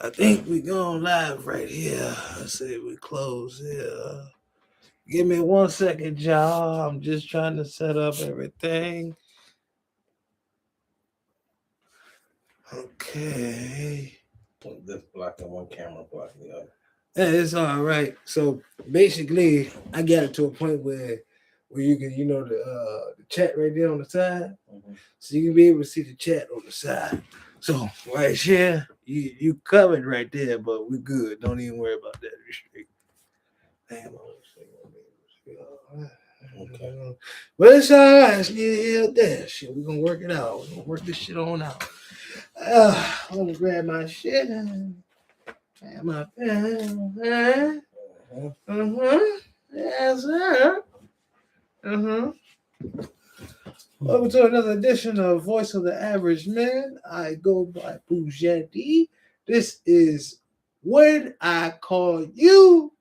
I think we going live right here. Let's see, we close here. Give me 1 second, y'all. I'm just trying to set up everything. Okay. This blocking one camera, blocking the other. Yeah, it's all right. So basically, I got it to a point where you can, the chat right there on the side, so you can be able to see the chat on the side. So right here, you covered right there, but we're good. Don't even worry about that. Damn, okay. But it's all right. It's neither here nor there. Shit, we're gonna work it out. We're gonna work this shit on out. I'm gonna grab my shit. And my pen. Yes, sir. Welcome to another edition of Voice of the Average Man. I go by Boujeti. This is When I Call You,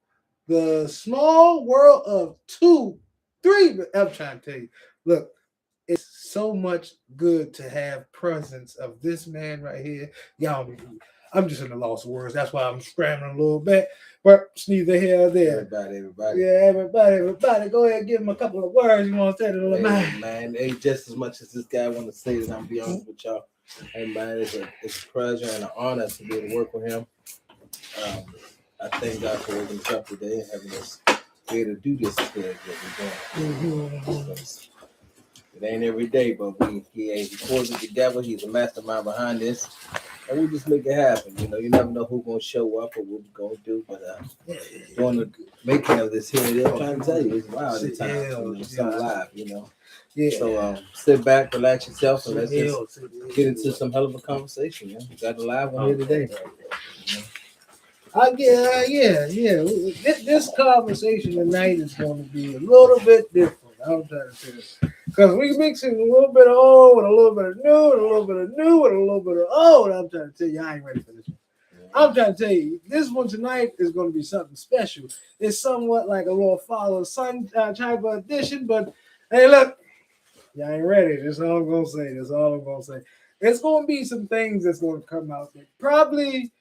the small world of 2, 3. I'm trying to tell you. Look, it's so much good to have presence of this man right here. Y'all, I'm just in the lost of words. That's why I'm scrambling a little bit. But it's neither here nor there. Everybody. Yeah, everybody. Go ahead and give him a couple of words you want to say to the man. Man, hey, just as much as this guy want to say that, I'm be honest with y'all. Hey, man, it's a pleasure and an honor to be able to work with him. I thank God for waking us up today and having us be able to do this today, what we're doing. It ain't every day, but he pulls it together. He's a mastermind behind this. And we just make it happen. You never know who's gonna show up or what we're gonna do. But during the making of this here, I'm trying to tell you, it's wild at times. So live, Yeah. So sit back, relax yourself, and let's just get into some hell of a conversation. We got a live one here today. This conversation tonight is going to be a little bit different. I'm trying to say this because we mixing a little bit of old with a little bit of new, and a little bit of new with a little bit of old. I'm trying to tell you, I ain't ready for this one. I'm trying to tell you, this one tonight is going to be something special. It's somewhat like a little Father Son type of edition, but hey, look, y'all ain't ready. That's all I'm gonna say. There's going to be some things that's going to come out that probably,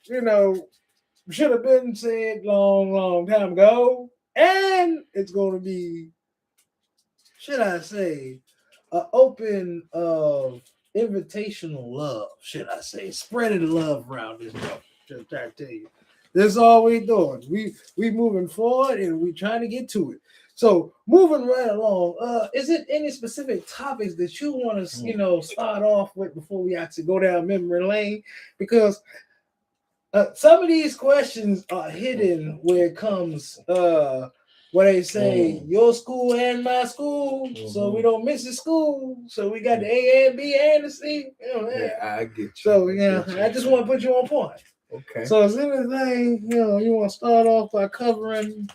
should have been said long time ago. And it's going to be, should I say, an open invitational love, should I say, spreading love around this book. Just trying to tell you. That's all we're doing. We moving forward and we trying to get to it. So moving right along, is it any specific topics that you want to, start off with before we actually go down memory lane? Because some of these questions are hidden where it comes where they say your school and my school, so we don't miss the school. So we got the A and B and the C. I get you. So I just want to put you on point. Okay. So is anything you want to start off by covering,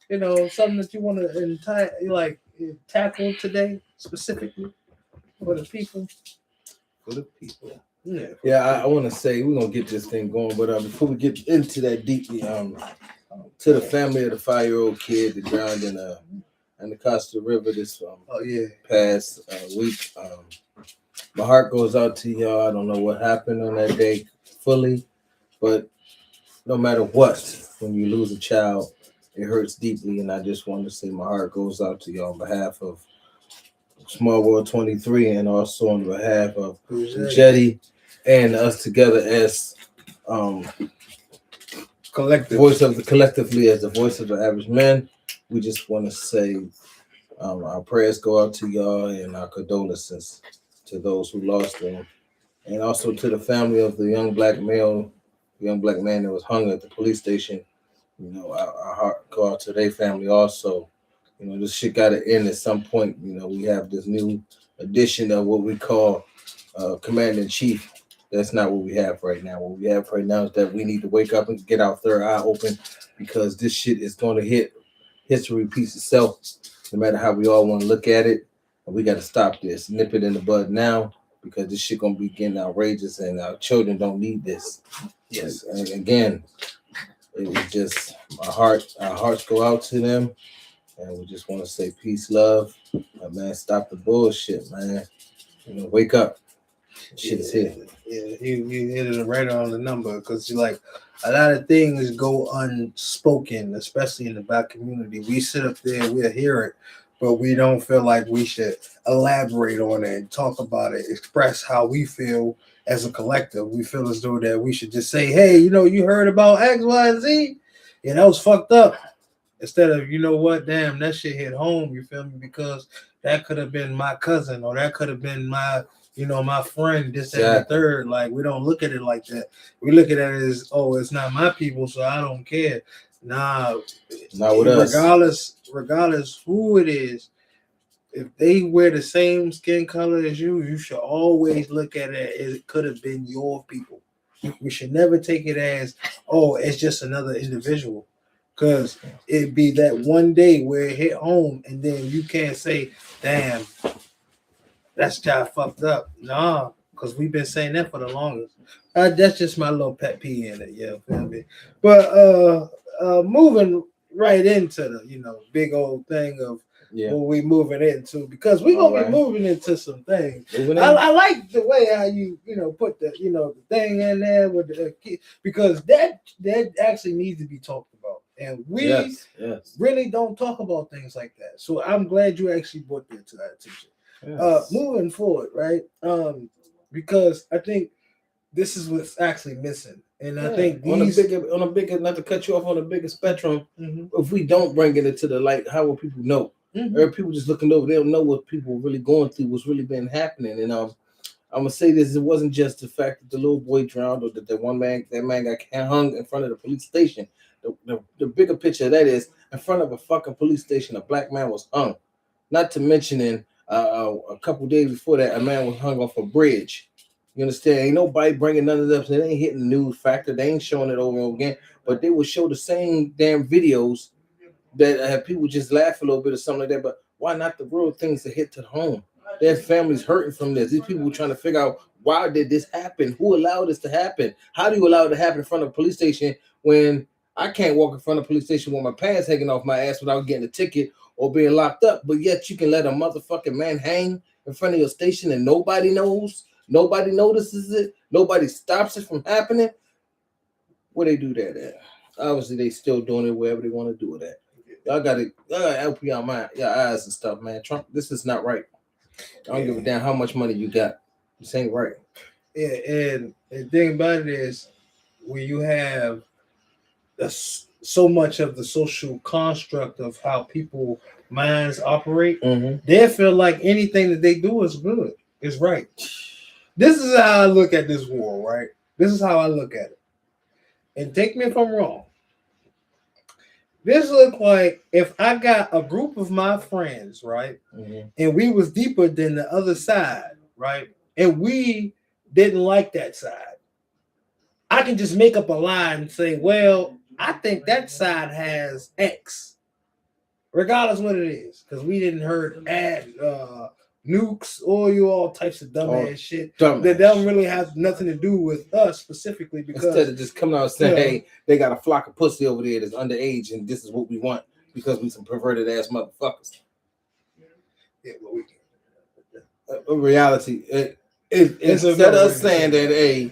something that you want to tackle today specifically for the people? For the people. Yeah, I want to say we're gonna get this thing going, but before we get into that deeply, to the family of the 5-year-old kid that drowned in the Costa River this past week, my heart goes out to y'all. I don't know what happened on that day fully, but no matter what, when you lose a child, it hurts deeply, and I just want to say my heart goes out to y'all on behalf of Small World 23 and also on behalf of Jetty and us together as collectively as the voice of the average man. We just want to say our prayers go out to y'all and our condolences to those who lost them, and also to the family of the young black man that was hung at the police station. Our heart go out to their family also. This shit got to end at some point. We have this new edition of what we call Commander-in-Chief. That's not what we have right now. What we have right now is that we need to wake up and get our third eye open, because this shit is going to hit. History repeats itself, no matter how we all want to look at it. And we got to stop this, nip it in the bud now, because this shit going to be getting outrageous, and our children don't need this. Yes. And again, it was just our hearts go out to them. And we just want to say peace, love. Man, stop the bullshit, man. Wake up. Shit is here. Yeah, you hit it right on the number because like a lot of things go unspoken, especially in the Black community. We sit up there, we'll hear it, but we don't feel like we should elaborate on it and talk about it, express how we feel as a collective. We feel as though that we should just say, hey, you heard about X, Y, and Z? Yeah, that was fucked up. Instead of, you know what, damn, that shit hit home, you feel me? Because that could have been my cousin or that could have been my my friend, this and the third. Like, we don't look at it like that. We look at it as, oh, it's not my people, so I don't care. Nah, not with us. Regardless who it is, if they wear the same skin color as you, you should always look at it as it could have been your people. We should never take it as, oh, it's just another individual. Because it'd be that one day where it hit home and then you can't say, damn, that's job fucked up. Nah, because we've been saying that for the longest. That's just my little pet peeve in it, yeah, feel me? But moving right into the big old thing of what we moving into, because we're gonna be moving into some things. I like the way how you put the the thing in there with the kid, because that actually needs to be talked about, and we really don't talk about things like that. So I'm glad you actually brought that to our attention. Moving forward, right? Because I think this is what's actually missing, and I think on a bigger, not to cut you off, on a bigger spectrum, if we don't bring it into the light, how will people know? Or people just looking over, they don't know what people are really going through, what's really been happening. And I'm gonna say this: it wasn't just the fact that the little boy drowned or that that man got hung in front of the police station. The bigger picture of that is, in front of a fucking police station, a black man was hung. Not to mention in a couple days before that, a man was hung off a bridge. You understand? Ain't nobody bringing none of this. They ain't hitting the news factor. They ain't showing it over and over again. But they will show the same damn videos that have people just laugh a little bit or something like that. But why not the real things that hit to home? Their families hurting from this. These people trying to figure out, why did this happen? Who allowed this to happen? How do you allow it to happen in front of a police station when I can't walk in front of a police station with my pants hanging off my ass without getting a ticket or being locked up? But yet you can let a motherfucking man hang in front of your station and nobody knows, nobody notices it, nobody stops it from happening. Where they do that at? Obviously, they still doing it wherever they want to do it at. Y'all gotta help your eyes and stuff, man. Trump, this is not right. I don't give a damn how much money you got. This ain't right. Yeah, and the thing about it is, when you have so much of the social construct of how people minds operate, they feel like anything that they do is good, is right. This is how I look at this war, right? This is how I look at it. And take me if I'm wrong. This look like if I got a group of my friends, right, and we was deeper than the other side, right, and we didn't like that side, I can just make up a line and say, well, I think that side has X, regardless what it is, because we didn't heard nukes, oil, all types of dumbass shit that don't really have nothing to do with us specifically. Because instead of just coming out and saying, hey, they got a flock of pussy over there that's underage and this is what we want because we some perverted ass motherfuckers. Yeah, well, in reality, instead of us saying that, hey,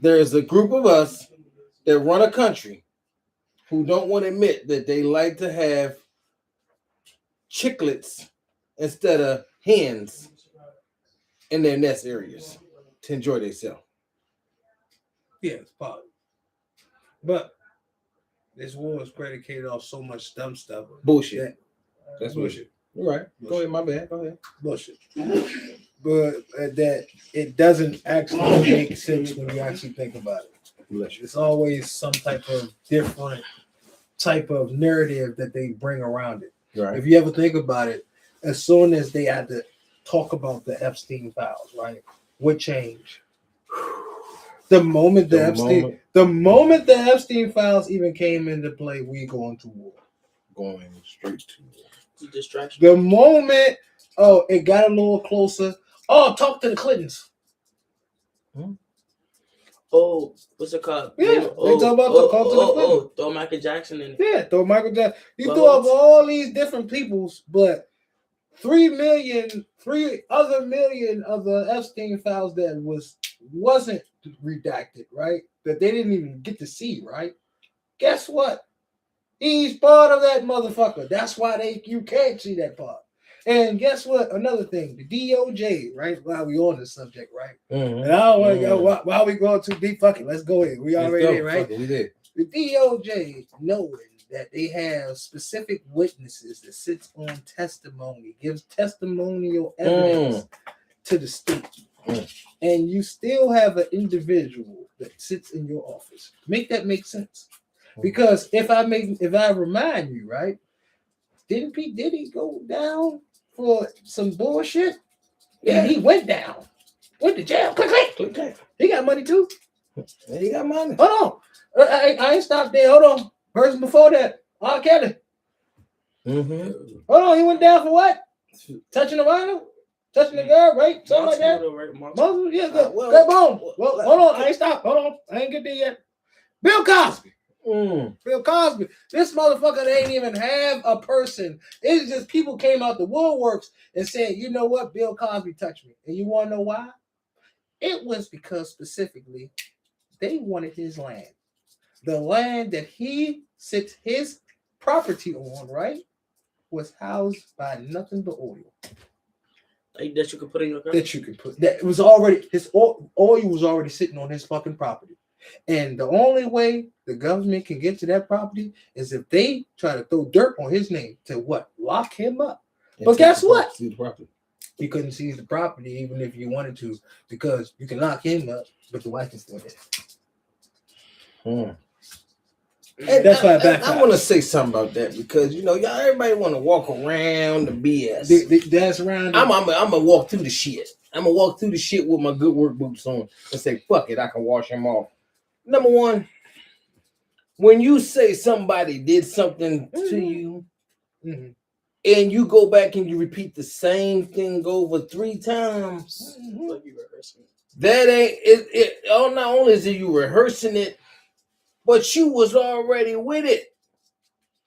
there's a group of us that run a country who don't want to admit that they like to have chicklets instead of hens in their nest areas to enjoy themselves. Yeah, it's possible. But this war is predicated off so much dumb stuff. Bullshit. That's bullshit. You're right. Bullshit. Go ahead, my bad. Go ahead. Bullshit. But that it doesn't actually make sense when you actually think about it. It's always some type of different type of narrative that they bring around it. Right. If you ever think about it, as soon as they had to talk about the Epstein files, right? What changed? The moment the Epstein files even came into play, we going to war. Going straight to war. Distraction. The moment, it got a little closer. Oh, talk to the Clintons. Oh, what's it called? Yeah, they talk about the Clintons. Throw Michael Jackson in it. Yeah, throw Michael Jackson. You throw up all these different peoples, but three other million of the Epstein files that wasn't redacted, right? That they didn't even get to see, right? Guess what? He's part of that motherfucker. That's why you can't see that part. And guess what? Another thing, the DOJ, right? While we on this subject, right? Mm-hmm. And I don't want to go. While we going too deep, fuck it. Let's go in. We already in, right? Fuck it, we did. The DOJ knowing that they have specific witnesses that sits on testimony, gives testimonial evidence to the state, and you still have an individual that sits in your office. Make that make sense? Because if I remind you, right? Didn't P. Diddy go down for some bullshit? Yeah, he went down. Went to jail. Click. He got money too. Yeah, he got money. Hold on. I ain't stopped there. Hold on. Person before that, R. Kelly. Mm-hmm. Hold on. He went down for what? Touching the minor? Touching the girl, right? Something like that. Right? Yeah, good. Good bone. Well, hold on. I ain't stopped. Hold on. I ain't get there yet. Bill Cosby. Bill Cosby. This motherfucker ain't even have a person. It's just people came out the woodworks and said, you know what? Bill Cosby touched me. And you want to know why? It was because specifically they wanted his land. The land that he sits his property on, right, was housed by nothing but oil. Like that you could put in your car? That you could put. That it was already, his oil was already sitting on his fucking property. And the only way the government can get to that property is if they try to throw dirt on his name to what? Lock him up. But guess what? See the property. You couldn't seize the property even if you wanted to, because you can lock him up, but the wife is still there. And that's why I want to say something about that, because y'all everybody want to walk around the BS. They dance around. I'm gonna walk through the shit. I'm gonna walk through the shit with my good work boots on and say, fuck it, I can wash them off. Number one, when you say somebody did something to you, and you go back and you repeat the same thing over 3 times, Like you rehearsing. that ain't it. Not only is it you rehearsing it, but you was already with it.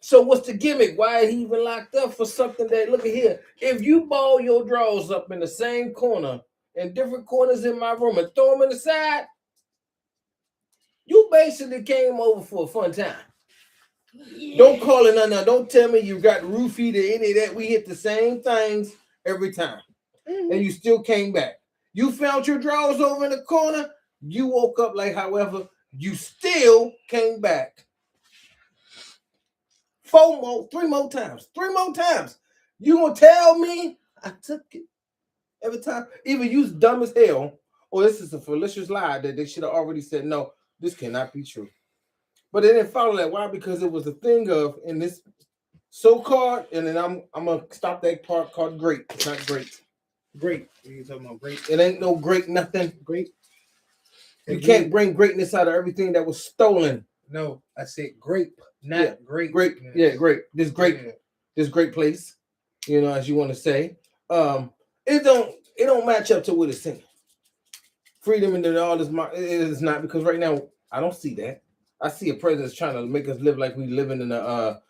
So what's the gimmick? Why is he even locked up for something that, look at here, if you ball your drawers up in the same corner, in different corners in my room, and throw them in the side, you basically came over for a fun time. Yeah. Don't call it nothing. Don't tell me you got roofied or any of that. We hit the same things every time. And you still came back. You found your drawers over in the corner. You woke up like, however, you still came back. 3 more times. You gonna tell me I took it every time? Either you's dumb as hell, or this is a fallacious lie that they should have already said, no, this cannot be true. But they didn't follow that. Why? Because it was a thing of, in this so-called, and then I'm gonna stop that part called great. It's not great. Great. What are you talking about? Great. It ain't no great nothing. Great. You can't bring greatness out of everything that was stolen. No, I said grape, not great. Great. Yeah, great. This great place, as you want to say. It don't match up to what it's saying. Freedom and all this, it is not, because right now I don't see that. I see a president that's trying to make us live like we living in not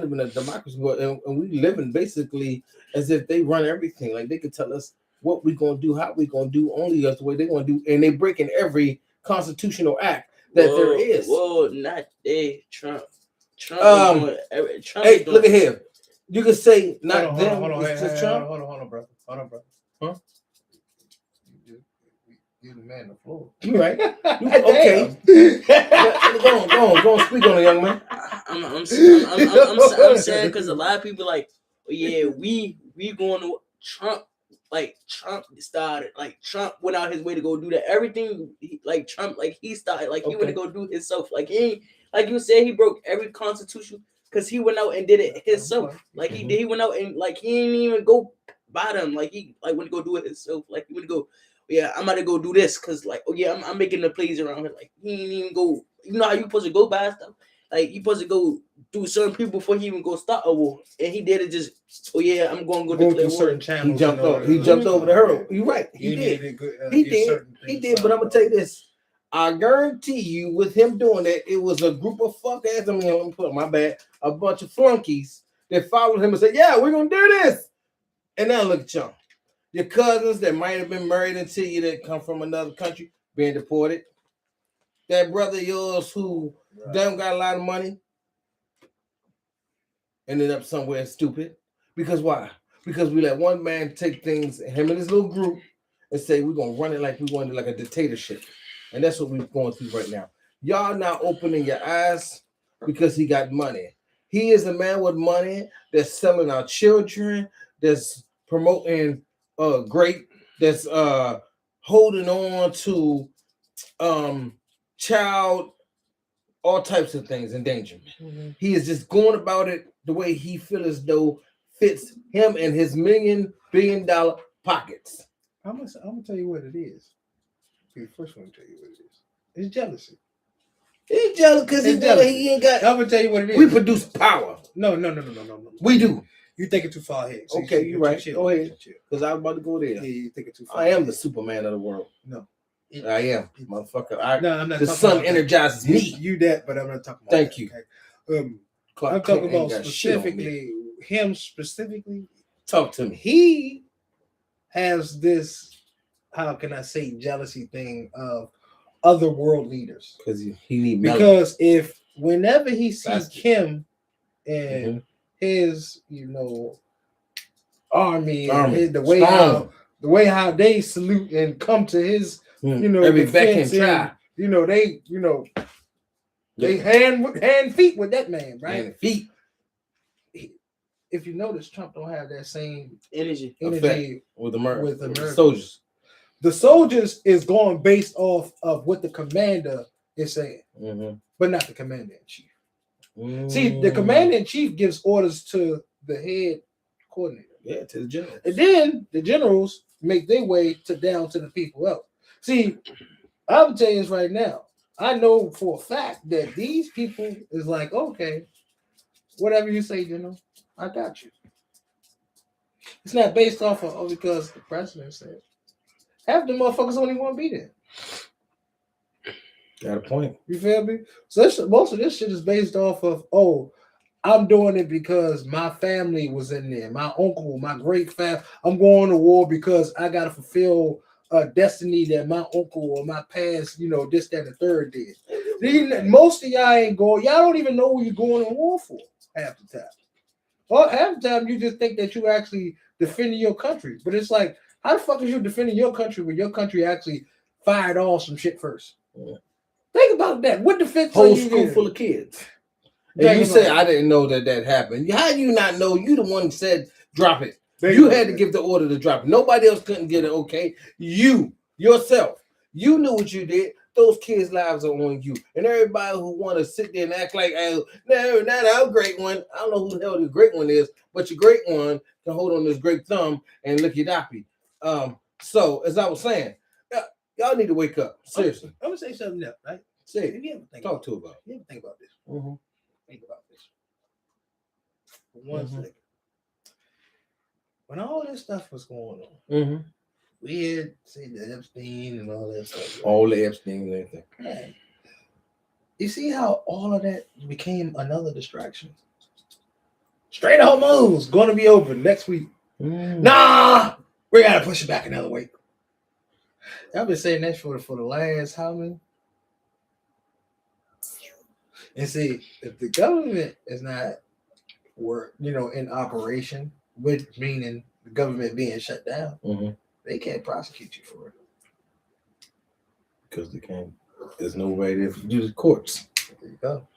even a democracy, but and we living basically as if they run everything. Like they could tell us what we gonna do, how we gonna do, only us the way they want to do, and they breaking every constitutional act that there is. Whoa, not they. Trump. Trump. Hey, look at here. You can say not them. Hold on, Trump. Hold on, brother. Huh? Give the man the floor. You right. Okay. Go on. Speak on it, young man. I'm saying, because a lot of people like, yeah, we going to Trump. Like Trump started, like Trump went out his way to go do that. Everything like Trump, like he started, like he went to go do himself. Like he, like you said, he broke every constitution because he went out and did it himself. Like he went out and like he didn't even go buy them. Like he went to go do it himself. Like he went to go, yeah, I'm about to go do this because like, oh yeah, I'm making the plays around here. Like he didn't even go. You know how you supposed to go buy stuff? Like you supposed to go through certain people before he even go start a war, and he did it just. Oh yeah, I'm going to go declare war. Certain channels. He jumped over the hurdle. You're right. He did. He did. But I'm gonna tell you this. I guarantee you, with him doing that, it was a group of fuck ass. Let me put my bad. A bunch of flunkies that followed him and said, "Yeah, we're gonna do this." And now look at y'all. Your cousins that might have been married into you that come from another country being deported. That brother of yours who don't got a lot of money ended up somewhere stupid. Because why? Because we let one man take things, him and his little group, and say we're gonna run it like we want it like a dictatorship. And that's what we're going through right now. Y'all now opening your eyes because he got money. He is a man with money that's selling our children, that's promoting grape, that's holding on to child, all types of things, endangerment. Mm-hmm. He is just going about it the way he feels as though fits him and his $1 billion pockets. I'm gonna tell you what it is. First, I'm gonna tell you what it is. It's jealousy. He's jealous because he ain't got. I'm gonna tell you what it is. We produce power. No. We do. You're thinking too far ahead. So okay, you're right. Go ahead. Because I was about to go there. Yeah, you're thinking too far. I am the Superman of the world. No. I am, motherfucker. I'm not. The sun energizes me. You that, but I'm not talking about. Thank that, you. Okay? I'm talking about specifically him. Specifically, talk to me. He has this. How can I say jealousy thing of other world leaders? Because he need. Because if whenever he sees Kim and his, army and the way how they salute and come to his. Every defense and they hand feet with that man, right? Hand feet. If you notice, Trump don't have that same energy with the soldiers. The soldiers is going based off of what the commander is saying, but not the commander in chief. See, the commander in chief gives orders to the head coordinator. Yeah, to the generals. And then the generals make their way down to the people else. See, I'm telling you this right now. I know for a fact that these people is like, okay, whatever you say, I got you. It's not based off of because the president said. Half the motherfuckers only want to be there. Got a point. You feel me? So most of this shit is based off of, I'm doing it because my family was in there. My uncle, my great family. I'm going to war because I got to fulfill a destiny that my uncle or my past, this, that, and the third did. Most of y'all ain't going. Y'all don't even know who you're going to war for half the time. Or half the time you just think that you actually defending your country. But it's like, how the fuck is you defending your country when your country actually fired off some shit first? Yeah. Think about that. What defense? Whole school full of kids. And you say I didn't know that happened. How do you not know? You the one who said drop it. You had to give the order to drop it. Nobody else couldn't get it. Okay, you yourself. You knew what you did. Those kids' lives are on you. And everybody who want to sit there and act like, no, not our great one. I don't know who the hell the great one is, but your great one can hold on this great thumb and lick your doppy. So as I was saying, y'all need to wake up. Seriously. I'm gonna say something else, right? Say it. Talk to about. You ever think about this? Think about this. For 1 second. When all this stuff was going on, we had say the Epstein and all that stuff. Right? All the Epstein and everything. Man, you see how all of that became another distraction? Straight hormones going to be over next week. Nah, we got to push it back another week. I've been saying that for the last how many? And see, if the government is not in operation, which meaning the government being shut down, they can't prosecute you for it. Because they can't. There's no way to do the courts. There you go.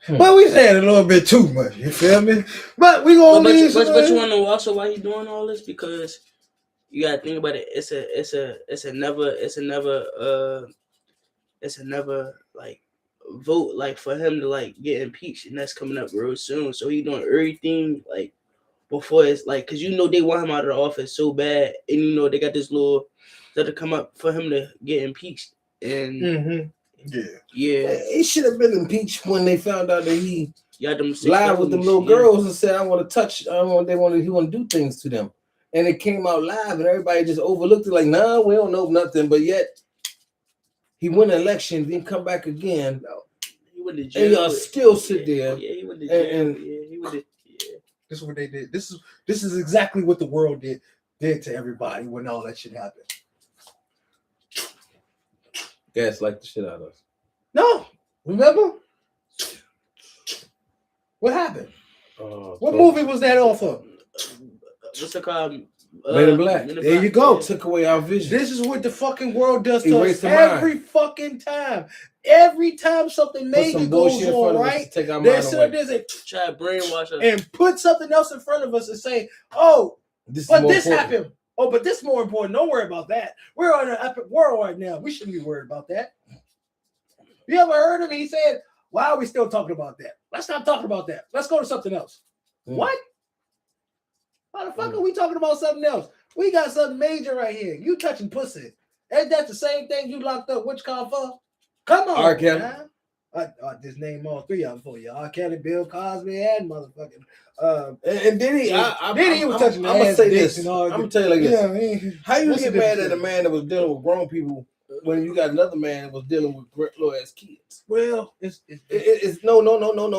But we saying a little bit too much, you feel me? But we gonna but you want to know also why he doing all this? Because you gotta think about it. It's a never like vote like for him to like get impeached, and that's coming up real soon. So he doing everything like before it's like, cause they want him out of the office so bad, and they got this little that to come up for him to get impeached, and he should have been impeached when they found out that he them lied with them little girls and said, "I want to touch." He want to do things to them, and it came out live, and everybody just overlooked it like, "Nah, we don't know nothing." But yet he won the election, then come back again. He went to jail. And y'all still sit there. Yeah, he went to jail. And he went to. This is what they did. This is exactly what the world did to everybody when all that shit happened. Gaslight the shit out of us. No, remember what happened? What movie was that off of? What's it called? Men in Black. There you go. Took away our vision. This is what the fucking world does to Erase us the every mind. fucking time. Every time something Put major some goes bullshit in front on, of us right? to take our They mind sit away. up there and say, Try to brainwash us. and put something else in front of us and say, oh, but this happened. Oh, but this is more important. Don't worry about that. We're on an epic world right now. We shouldn't be worried about that. You ever heard of me? He said, why are we still talking about that? Let's stop talking about that. Let's go to something else. What? Why the fuck are we talking about something else? We got something major right here. You touching pussy. Ain't that the same thing you locked up which car for? Come on. R. Kelly. Man. I just named all three of them for you. R. Kelly, Bill Cosby, and motherfucking and then he was touching the I'm gonna ass say dicks this. and all I'm gonna tell you like this. Yeah, How you what's get the mad difference? at a man that was dealing with grown people when you got another man that was dealing with little ass kids? Well, it's no,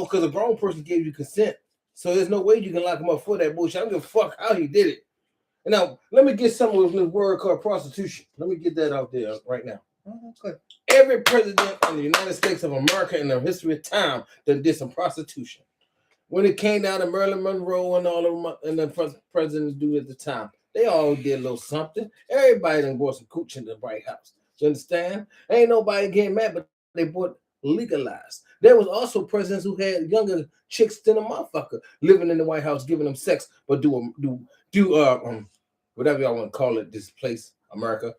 because a grown person gave you consent. So there's no way you can lock him up for that bullshit. I don't give a fuck how he did it. And now, let me get some of this word called prostitution. Let me get that out there right now. okay. Every president in the United States of America in the history of time done did some prostitution. When it came down to Marilyn Monroe and all of them, and the presidents do at the time, they all did a little something. Everybody done brought some cooch in the White House. You understand? Ain't nobody getting mad, but they brought legalized. There was also presidents who had younger chicks than a motherfucker living in the White House, giving them sex, but do whatever y'all want to call it, this place, America,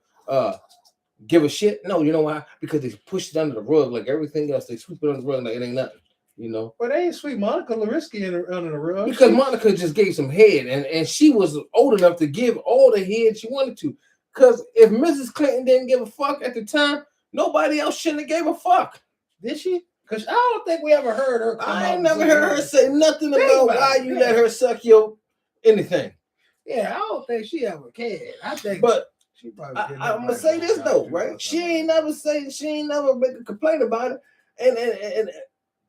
give a shit. No, you know why? Because they pushed it under the rug like everything else. They sweep it under the rug like it ain't nothing, you know. But they ain't sweet Monica Lewinsky under the rug. Because Monica just gave some head, and she was old enough to give all the head she wanted to. Because if Mrs. Clinton didn't give a fuck at the time, nobody else shouldn't have gave a fuck. Did she? Because I don't think we ever heard her. I ain't never heard her say nothing about why you let her suck your anything. Yeah, I don't think she ever cared. I think, but she probably. I'm gonna say this though, right? She ain't never make a complaint about it,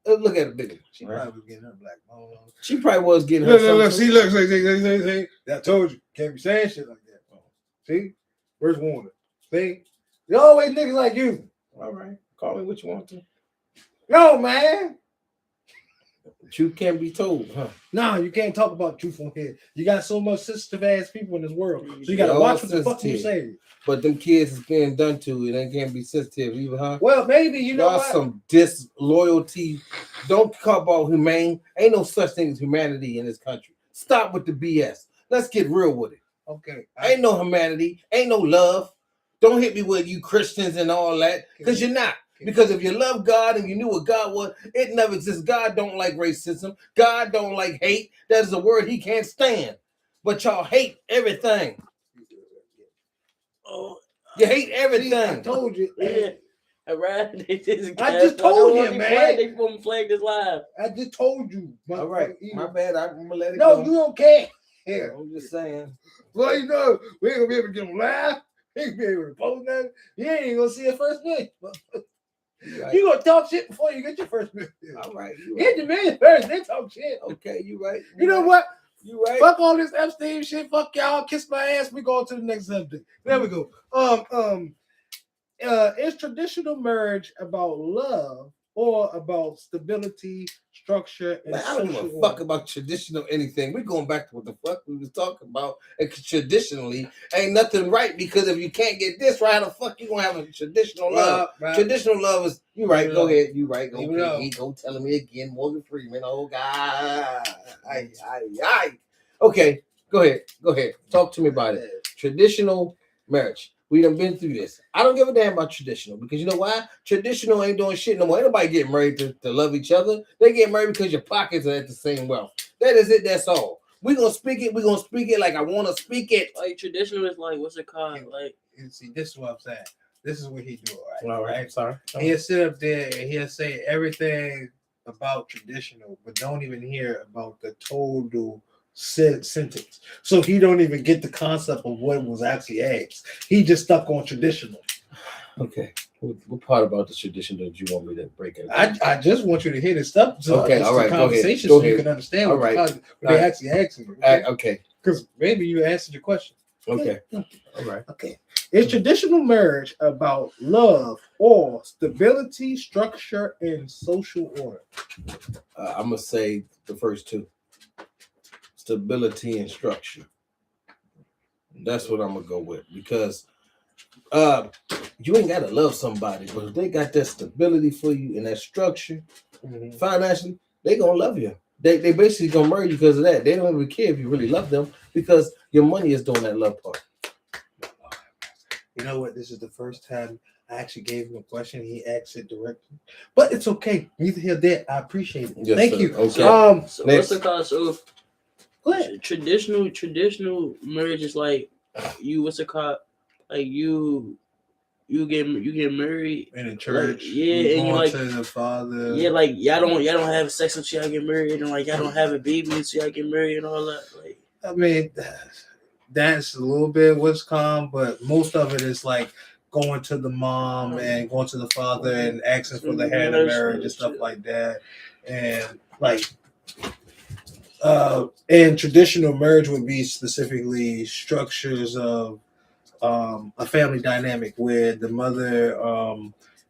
and look at it, bigger. She probably was getting her black bone. She probably was getting her. Look. See. I told you, can't be saying shit like that. See, where's warning? See, you always niggas like you. All right, call me what you want to. No, man. Truth can't be told, huh? No, you can't talk about truth on here. You got so much sensitive ass people in this world, so you got to watch what the fuck you say. But them kids is being done to, and they can't be sensitive either, huh? Well, maybe you know what? Some disloyalty. Don't talk about humane. Ain't no such thing as humanity in this country. Stop with the BS. Let's get real with it. Okay. Ain't no humanity. Ain't no love. Don't hit me with you Christians and all that, because you're not. Because if you love God and you knew what God was, it never exists. God don't like racism. God don't like hate. That is a word he can't stand. But y'all hate everything. Oh, you hate everything. See, I told you. Yeah. I just told you, man. They flag this live. I just told you. All right. My bad. I'm gonna let it go. go. No, you don't care. Yeah. I'm just saying. Well, you know, we ain't gonna be able to get them live. We ain't gonna be able to post that. You ain't gonna see it first minute. Right. You gonna talk shit before you get your first million. All right. Get your million first, then talk shit. Okay, you right. You know what? You right. Fuck all this Epstein shit. Fuck y'all. Kiss my ass. We go to the next subject. There we go. Is traditional marriage about love or about stability, structure, and I don't give a fuck about traditional anything. We're going back to what the fuck we was talking about. And traditionally, ain't nothing right, because if you can't get this right, how the fuck you gonna have a traditional love? Right. Traditional love is you right. Go ahead. You right. Okay. He go telling me again, Morgan Freeman. Oh God. Okay. Go ahead. Talk to me about it. Traditional marriage. We done been through this. I don't give a damn about traditional, because you know why? Traditional ain't doing shit no more. Ain't nobody getting married to love each other. They get married because your pockets are at the same wealth. That is it. That's all. We're going to speak it. We're going to speak it like I want to speak it. Like traditional is like, what's it called? Like, see, this is what I'm saying. This is what he do, right? All right. Sorry. He'll sit up there and he'll say everything about traditional, but don't even hear about the total sentence. So he don't even get the concept of what was actually asked. He just stuck on traditional. Okay. What part about the tradition do you want me to break it? I just want you to hear this stuff. So Okay, it's all the right, conversation go so you ahead. can understand All what, right. what they actually asking you. Okay. Because maybe you answered your question. Okay. All right. Okay. Is traditional marriage about love or stability, structure, and social order? I'm gonna say the first two: stability and structure. That's what I'm gonna go with because you ain't gotta love somebody, but if they got that stability for you and that structure financially, they gonna love you. They basically gonna marry you because of that. They don't even care if you really love them because your money is doing that love part. You know what? This is the first time I actually gave him a question. He asked it directly, but it's okay. Neither here nor there. I appreciate it. Yes, Thank sir. you. Okay. So Next. what's the cause? So Go ahead. traditional marriage is like you. What's it called? Like you get married In the church, yeah, and you like to the father. yeah, like y'all don't have sex until y'all get married, and like y'all don't have a baby until y'all get married and all that. Like I mean, that's a little bit what's calm, but most of it is like going to the mom and going to the father and asking for the hand of marriage and stuff like that, and like. And traditional marriage would be specifically structures of a family dynamic where the mother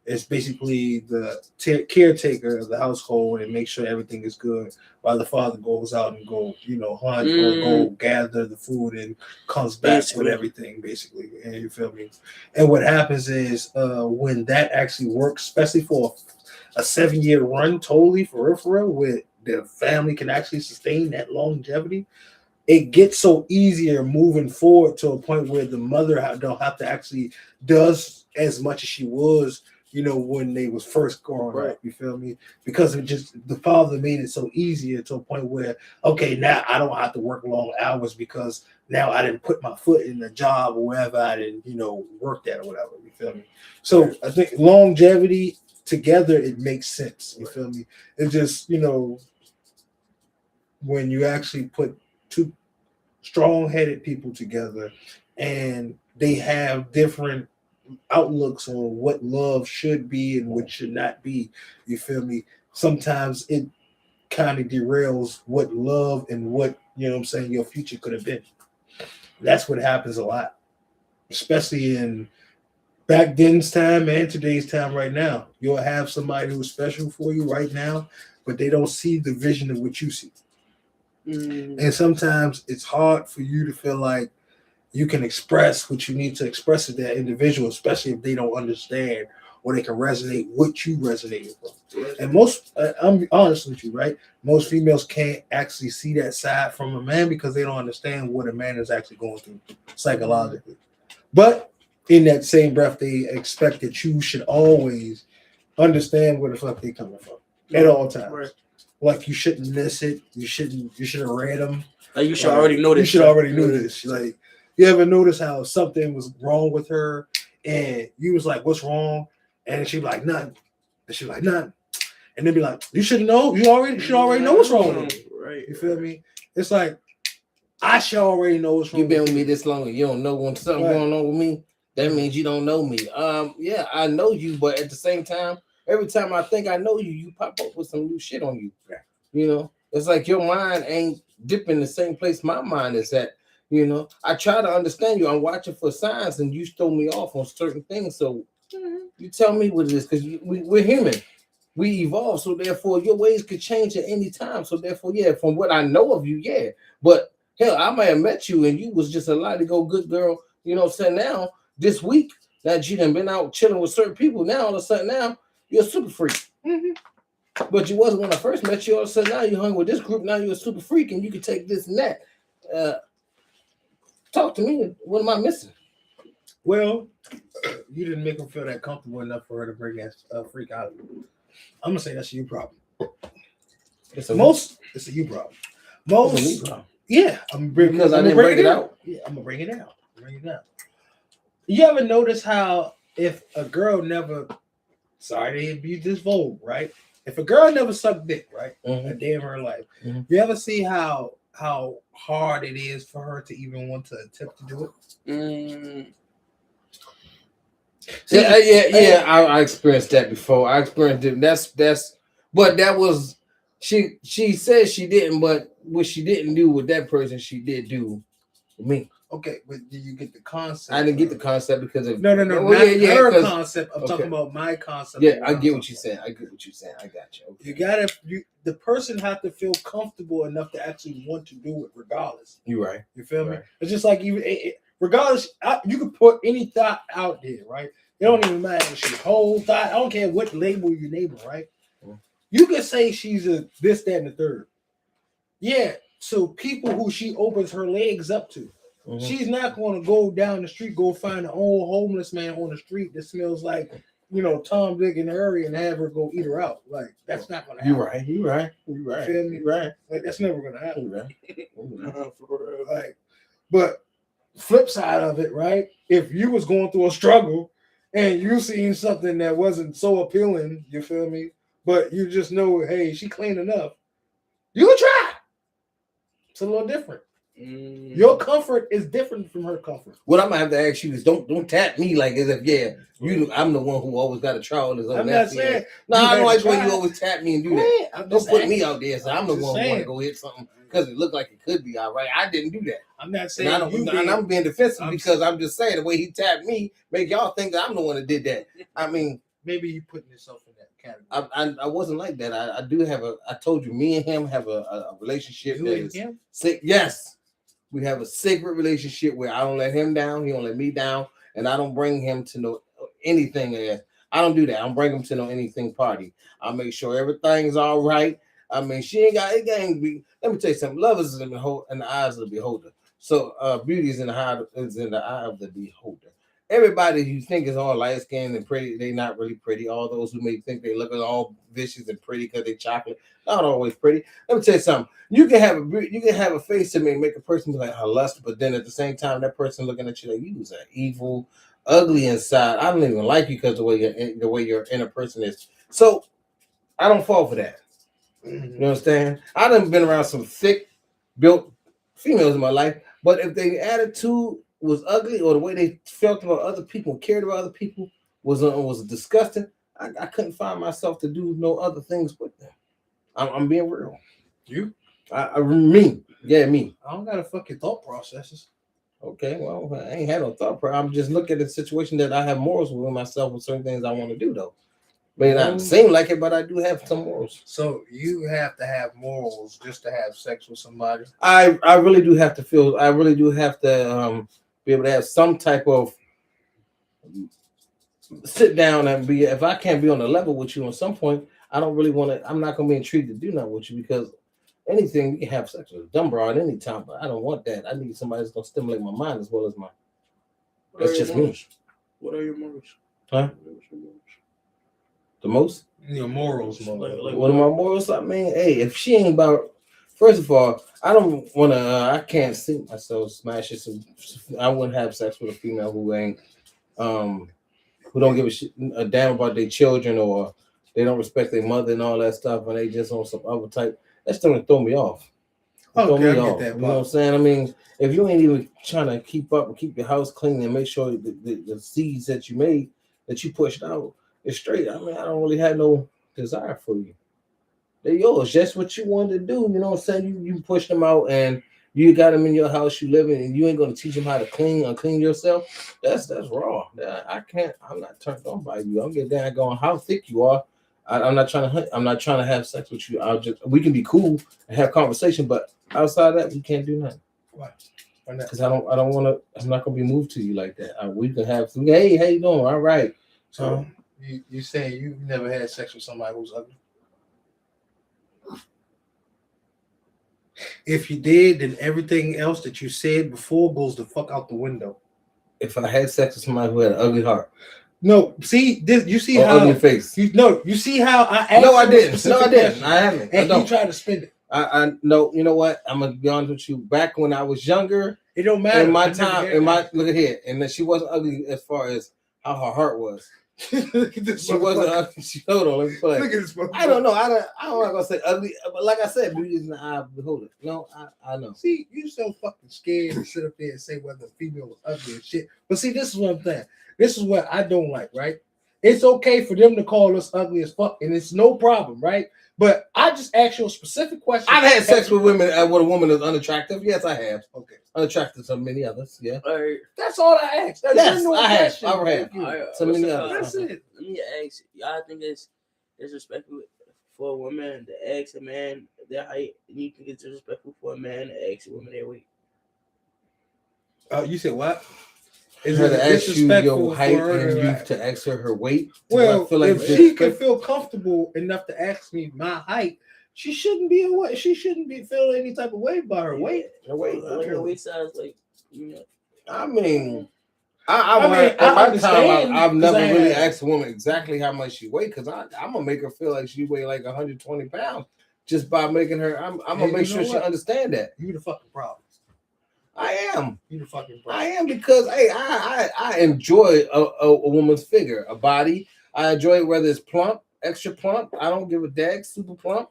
is basically the caretaker of the household and make sure everything is good, while the father goes out and go, hunt or go gather the food and comes back with everything, basically. And you feel me? And what happens is when that actually works, especially for a 7-year run, totally for real, with the family can actually sustain that longevity, it gets so easier moving forward to a point where the mother don't have to actually does as much as she was, when they was first growing up. You feel me? Because it just the father made it so easier to a point where, okay, now I don't have to work long hours because now I didn't put my foot in the job or wherever I didn't, work at or whatever. You feel me? So I think longevity together, it makes sense. You feel me? It just, when you actually put two strong-headed people together and they have different outlooks on what love should be and what should not be, you feel me? Sometimes it kind of derails what love and what, your future could have been. That's what happens a lot, especially in back then's time and today's time right now. You'll have somebody who's special for you right now, but they don't see the vision of what you see. And sometimes it's hard for you to feel like you can express what you need to express to that individual, especially if they don't understand or they can resonate what you resonate with. And most, I'm honest with you, right? Most females can't actually see that side from a man because they don't understand what a man is actually going through psychologically. But in that same breath, they expect that you should always understand where the fuck they coming from at all times. Right. Like you shouldn't miss it. You should have read them. Like you should already know this. You should already know this. Like you ever notice how something was wrong with her and you was like, "What's wrong?" And she'd be like, "Nothing." And she'd be like, "Nothing." And they'd be like, "You should know. You should already know what's wrong with you." Right. You feel me? It's like I should already know what's wrong. You've been with me this long and you don't know when something going on with me. That means you don't know me. Yeah, I know you, but at the same time, every time I think I know you, you pop up with some new shit on you. It's like your mind ain't dipping the same place my mind is at. I try to understand you. I'm watching for signs, and you throw me off on certain things. So you tell me what it is, because we're human. We evolve, so therefore your ways could change at any time. So therefore, yeah, from what I know of you, yeah. But hell, I might have met you, and you was just a lot to go good girl. Now this week that you done been out chilling with certain people, now all of a sudden now you're a super freak. But you wasn't when I first met you. All of a sudden now you hung with this group. Now you're a super freak, and you can take this and that. Talk to me. What am I missing? Well, you didn't make her feel that comfortable enough for her to bring that freak out. I'm gonna say that's a you problem. It's a you problem. Yeah, I'm bring because I didn't bring it out. Yeah, I'm gonna bring it out. You ever notice how if a girl never, sorry to be this vulgar, right? If a girl never sucked dick, right, a day in her life, you ever see how hard it is for her to even want to attempt to do it? Yeah. I experienced that before. I experienced it. But that was she said she didn't, but what she didn't do with that person, she did do with me. Okay, but do you get the concept? I didn't get the concept because of no. Not her concept. I'm talking about my concept. Yeah, I get what you're saying. I got you. Okay. The person have to feel comfortable enough to actually want to do it, regardless. You're right. You feel me? It's just like regardless, you can put any thought out there, right? It don't even matter. She whole thought. I don't care what label you name her, right? You can say she's a this, that, and the third. Yeah. So people who she opens her legs up to. She's not going to go down the street, go find an old homeless man on the street that smells like, Tom, Dick, and Harry, and have her go eat her out. Like, that's not going to happen. You're right. You feel me? Right. Like, that's never going to happen. You're right. Like, but flip side of it, right? If you was going through a struggle and you seen something that wasn't so appealing, you feel me? But you just know, hey, she clean enough. You can try. It's a little different. Your comfort is different from her comfort. What I'm gonna have to ask you is don't tap me like as if I'm the one who always got to try all this. I'm not saying. No, I don't like when you always tap me and do that. Don't put me out there. So I'm the one who want to go hit something because it looked like it could be all right. I didn't do that. I'm not saying. I'm being defensive because I'm just saying the way he tapped me make y'all think that I'm the one that did that. I mean, maybe you putting yourself in that category. I wasn't like that. I do have I told you, me and him have a relationship. You and him? Yes. We have a sacred relationship where I don't let him down, he don't let me down, and I don't bring him to know anything. I don't do that. I don't bring him to know anything party. I make sure everything's all right. I mean, she ain't got it. Ain't be. Let me tell you something. Love is in the eyes of the beholder. So beauty is in the eye of the beholder. Everybody you think is all light skinned and pretty, they not really pretty. All those who may think they look all vicious and pretty because they chocolate, not always pretty. Let me tell you something. You can have a face to make a person be like, I lust, but then at the same time, that person looking at you like you was evil, ugly inside. I don't even like you because the way your inner person is. So I don't fall for that. You understand? I done been around some thick built females in my life, but if their attitude was ugly or the way they felt about other people, cared about other people was disgusting, I couldn't find myself to do no other things with them. I'm being real. You? Me. I don't got to fucking thought processes. Okay, well, I ain't had no thought process. I'm just looking at the situation that I have morals with myself with certain things I want to do, though. May not seem like it, but I do have some morals. So you have to have morals just to have sex with somebody? I really do have to feel. I really do have to be able to have some type of sit down and be. If I can't be on the level with you at some point, I don't really want to. I'm not going to be intrigued to do nothing with you because anything you can have sex with a dumb bra at any time, but I don't want that. I need somebody that's going to stimulate my mind as well as my. That's just me. What are your morals? Huh? The most? Your morals. Like what are my morals? I mean, hey, if she ain't about, first of all, I don't want to. I can't see myself smashing. So I wouldn't have sex with a female who ain't, who don't give a damn about their children or they don't respect their mother and all that stuff, and they just on some other type. That's going to throw me off. Throw me off. That, you know what I'm saying? I mean, if you ain't even trying to keep up and keep your house clean and make sure the seeds that you made that you pushed out. It's straight. I mean, I don't really have no desire for you. They're yours. That's what you wanted to do. You know what I'm saying? You push them out and you got them in your house you live in, and you ain't gonna teach them how to clean yourself. That's raw. I can't. I'm not turned on by you. I'm getting down going how thick you are. I'm not trying to hunt. I'm not trying to have sex with you. We can be cool and have conversation, but outside of that, we can't do nothing. Why? Because I don't want to. I'm not gonna be moved to you like that. We can have. Hey, how you doing? All right. So. You saying you never had sex with somebody who's ugly? If you did, then everything else that you said before goes the fuck out the window. If I had sex with somebody who had an ugly heart. No, see this. You see or how ugly face. You see how I asked. No, I didn't. No, I didn't. I haven't. And you tried to spin it. I no. You know what? I'm gonna be honest with you. Back when I was younger, it don't matter. In my time, look at here, and she wasn't ugly as far as how her heart was. Look at this She wasn't. Hold on, let me play. Look at this I don't know. I'm not gonna say ugly, but like I said, beauty is in the eye of the beholder. No, I know. See, you so fucking scared to sit up there and say whether a female was ugly and shit. But see, this is what I'm saying. This is what I don't like, right? It's okay for them to call us ugly as fuck, and it's no problem, right? But I just asked you a specific question. I've had sex with women when a woman is unattractive. Yes, I have. Okay. Unattractive to many others. Yeah. All right. That's all I asked. That's Yes, no I have. question. I have. Thank you. All right, So many others. That's it. Let me ask. Y'all think it's disrespectful for a woman to ask a man their height? You think it's disrespectful for a man to ask a woman their weight? You said what? Is Her it to ask you disrespectful your height for her and to you ask? to ask her weight? Well, I feel like if she can feel comfortable enough to ask me my height, she shouldn't be away. She shouldn't be feeling any type of way about her weight. her weight. Like her waist size, like I mean, I mean, at I my understand, time, I've 'cause never I really had- asked a woman exactly how much she weighed because I'm gonna make her feel like she weigh like 120 pounds just by making her. I'm gonna Hey, make you sure know she what? understand that. You the fucking problem. I am. You the fucking I problem. am because hey, I enjoy a woman's figure, a body. I enjoy it whether it's plump, extra plump. I don't give a dag, super plump.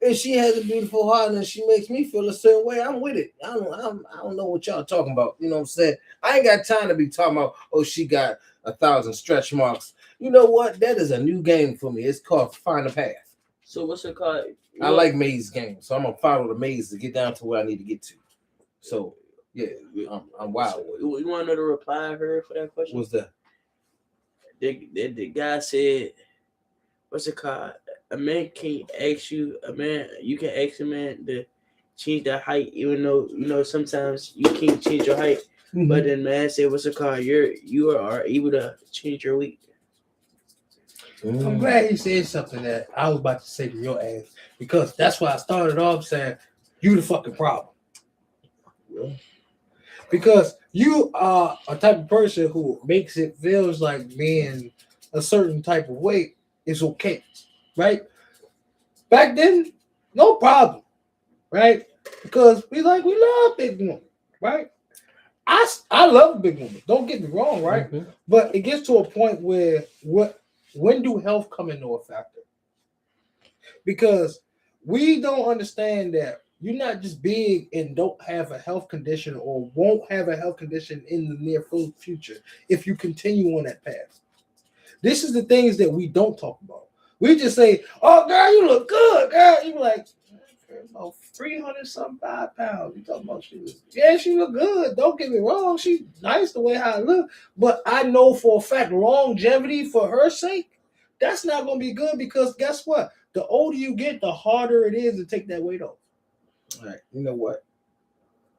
If she has a beautiful heart and she makes me feel a certain way, I'm with it. I don't know what y'all talking about. You know what I'm saying? I ain't got time to be talking about, oh, she got 1,000 stretch marks. You know what? That is a new game for me. It's called Find a Path. so. What's it called? I like maze games, so I'm gonna follow the maze to get down to where I need to get to. So yeah, I'm wild. So, you want to know the reply I heard for that question? What's that? The guy said, "What's it called? A man can't ask you. You can ask a man to change their height, even though sometimes you can't change your height. Mm-hmm. But then man said, what's it called? You are able to change your weight." I'm glad he said something that I was about to say to your ass because that's why I started off saying you the fucking problem. Yeah. Because you are a type of person who makes it feels like being a certain type of weight is okay, right? Back then, no problem, right? Because we love big women, right? I love big women. Don't get me wrong, right? Mm-hmm. But it gets to a point where when do health come into a factor? Because we don't understand that you're not just big and don't have a health condition or won't have a health condition in the near future if you continue on that path. This is the things that we don't talk about. We just say, "Oh, girl, you look good, girl." You be like, about 300-something pounds. You talking about she look good. Don't get me wrong, she's nice the way I look. But I know for a fact, longevity for her sake, that's not gonna be good because guess what? The older you get, the harder it is to take that weight off. All right, you know what?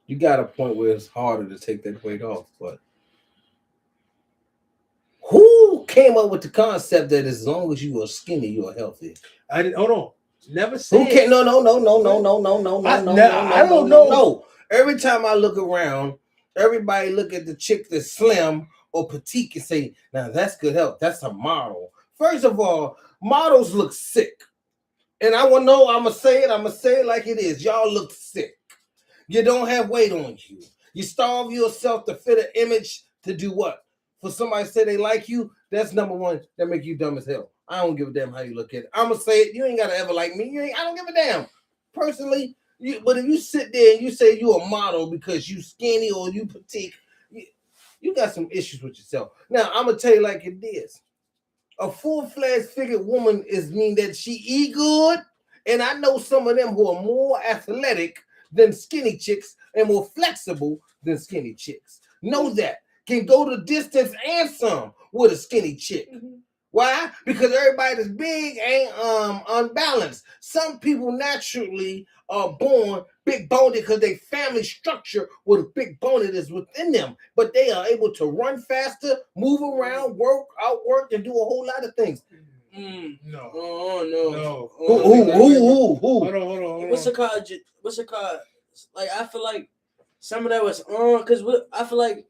You got a point where it's harder to take that weight off, but who came up with the concept that as long as you are skinny, you are healthy? I didn't. Hold on. Never said. Who can't? No. I don't know. No. Every time I look around, everybody look at the chick that's slim or petite and say, "Now that's good health. That's a model." First of all, models look sick, and I want to know. I'm gonna say it like it is. Y'all look sick. You don't have weight on you. You starve yourself to fit an image to do what? For somebody to say they like you, that's number one. That make you dumb as hell. I don't give a damn how you look at it. I'm gonna say it. You ain't gotta ever like me. I don't give a damn. Personally, but if you sit there and you say you a model because you skinny or you petite, you got some issues with yourself. Now I'm gonna tell you like it is. A full-fledged figured woman is mean that she eat good, and I know some of them who are more athletic than skinny chicks and more flexible than skinny chicks. Know that. Can go the distance and some with a skinny chick. Mm-hmm. Why? Because everybody that's big ain't unbalanced. Some people naturally are born big boned because their family structure with a big bone is within them. But they are able to run faster, move around, outwork, and do a whole lot of things. No. Oh no. No. Who? Hold on. What's it called? Like I feel like some of that was on because I feel like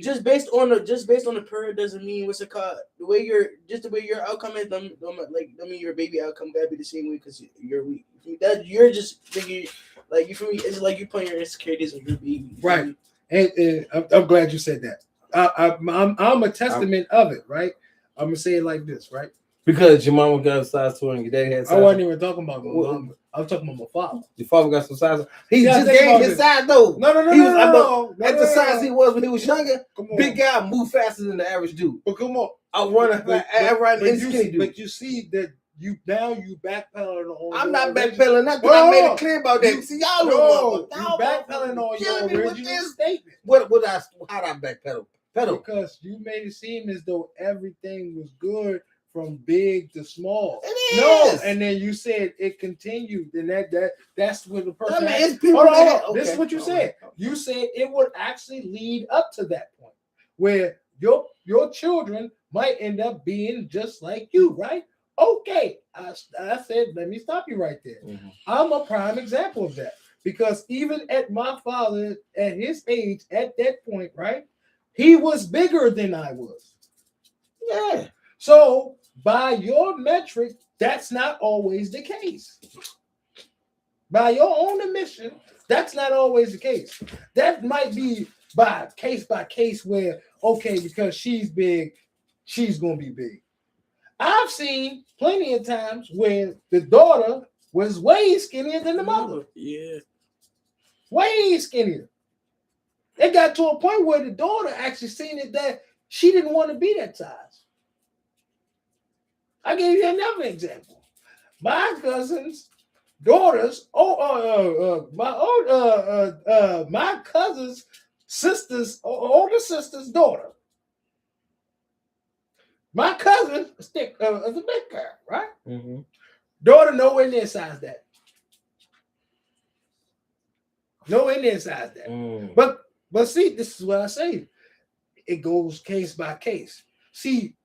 just based on the period doesn't mean what's it called. The way your outcome is, don't mean your baby outcome gotta be the same way because you're weak. That you're just thinking like you feel me. It's like you putting your insecurities on your baby. Right. And I'm glad you said that. I'm a testament of it, right? I'm gonna say it like this, right? Because your mama got a size 2 and your daddy had size I wasn't even talking about my Well, mom. I was talking about my father. Your father got some size. He Yeah, just think gained about his this. size though. No. At the size he was when he was younger, Come on. big guy moved faster than the average dude. But come on. I'm running and skinny dude. But you see that you backpedaling on. I'm your not original- backpedaling nothing. Well, I made it clear about that. See, y'all know you backpedaling on your original statement. How'd I backpedal? Because you made it seem as though everything was good from big to small. It No, is. and then you said it continued, and that's what the person. I mean, had- it's people Hold on, that- hold on. okay. This is what you All said. right. You said it would actually lead up to that point where your children might end up being just like you, right? Okay, I said, let me stop you right there. Mhm. I'm a prime example of that because even at my father, at his age, at that point, right, he was bigger than I was. Yeah. So by your metric, that's not always the case. By your own admission, that's not always the case. That might be by case where, okay, because she's big, she's gonna be big. I've seen plenty of times where the daughter was way skinnier than the mother. Yeah. Way skinnier. It got to a point where the daughter actually seen it that she didn't want to be that size. I gave you another example. My cousin's daughters, my cousin's older sister's daughter. My cousin is a big girl, right? Mm-hmm. Daughter nowhere near size that. Nowhere near size that. Mm. But see, this is what I say. It goes case by case. See,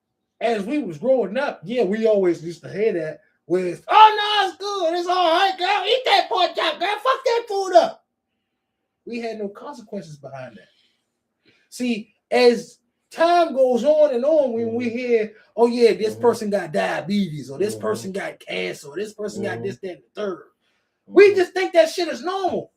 as we was growing up, yeah, we always used to hear that with, oh no, it's good, it's all right, girl. Eat that pork chop, girl. Fuck that food up. We had no consequences behind that. See, as time goes on and on, when we hear, oh yeah, this person got diabetes, or this person got cancer, or this person got this, that, and the third. We just think that shit is normal.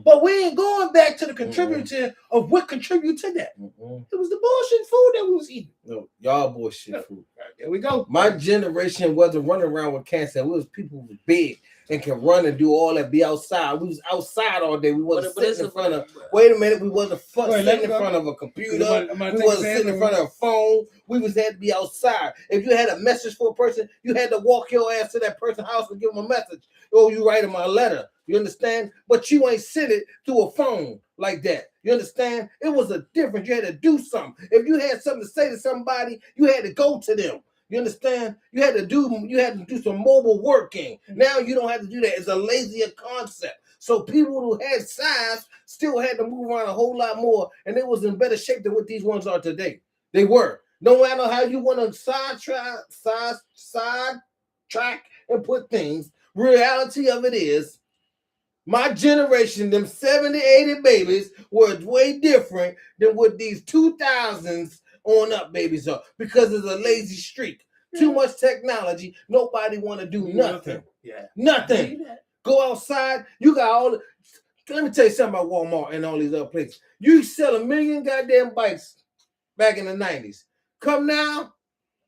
But we ain't going back to the contributor of what contributed to that. It was the bullshit food that we was eating. No, y'all bullshit food. There we go. My generation wasn't running around with cancer. It was people who was big and can run and do all that, be outside. We was outside all day. We wasn't sitting in front of, wait a minute, we wasn't sitting in front of a computer. We wasn't sitting in front of a phone. We was had to be outside. If you had a message for a person, you had to walk your ass to that person's house and give them a message. Oh, you write them a letter. You understand? But you ain't send it through a phone like that. You understand? It was a difference. You had to do something. If you had something to say to somebody, you had to go to them. You understand? You had to do some mobile working. Now you don't have to do that. It's a lazier concept. So people who had size still had to move around a whole lot more, and they was in better shape than what these ones are today. They were. No matter how you want to sidetrack and put things, reality of it is, my generation, them 70, 80 babies were way different than what these 2000s on up babies are, because it's a lazy streak. Too much technology. Nobody want to do nothing. Yeah. Nothing. Go outside. You got all the... Let me tell you something about Walmart and all these other places. You sell 1 million goddamn bikes back in the 90s. Come now,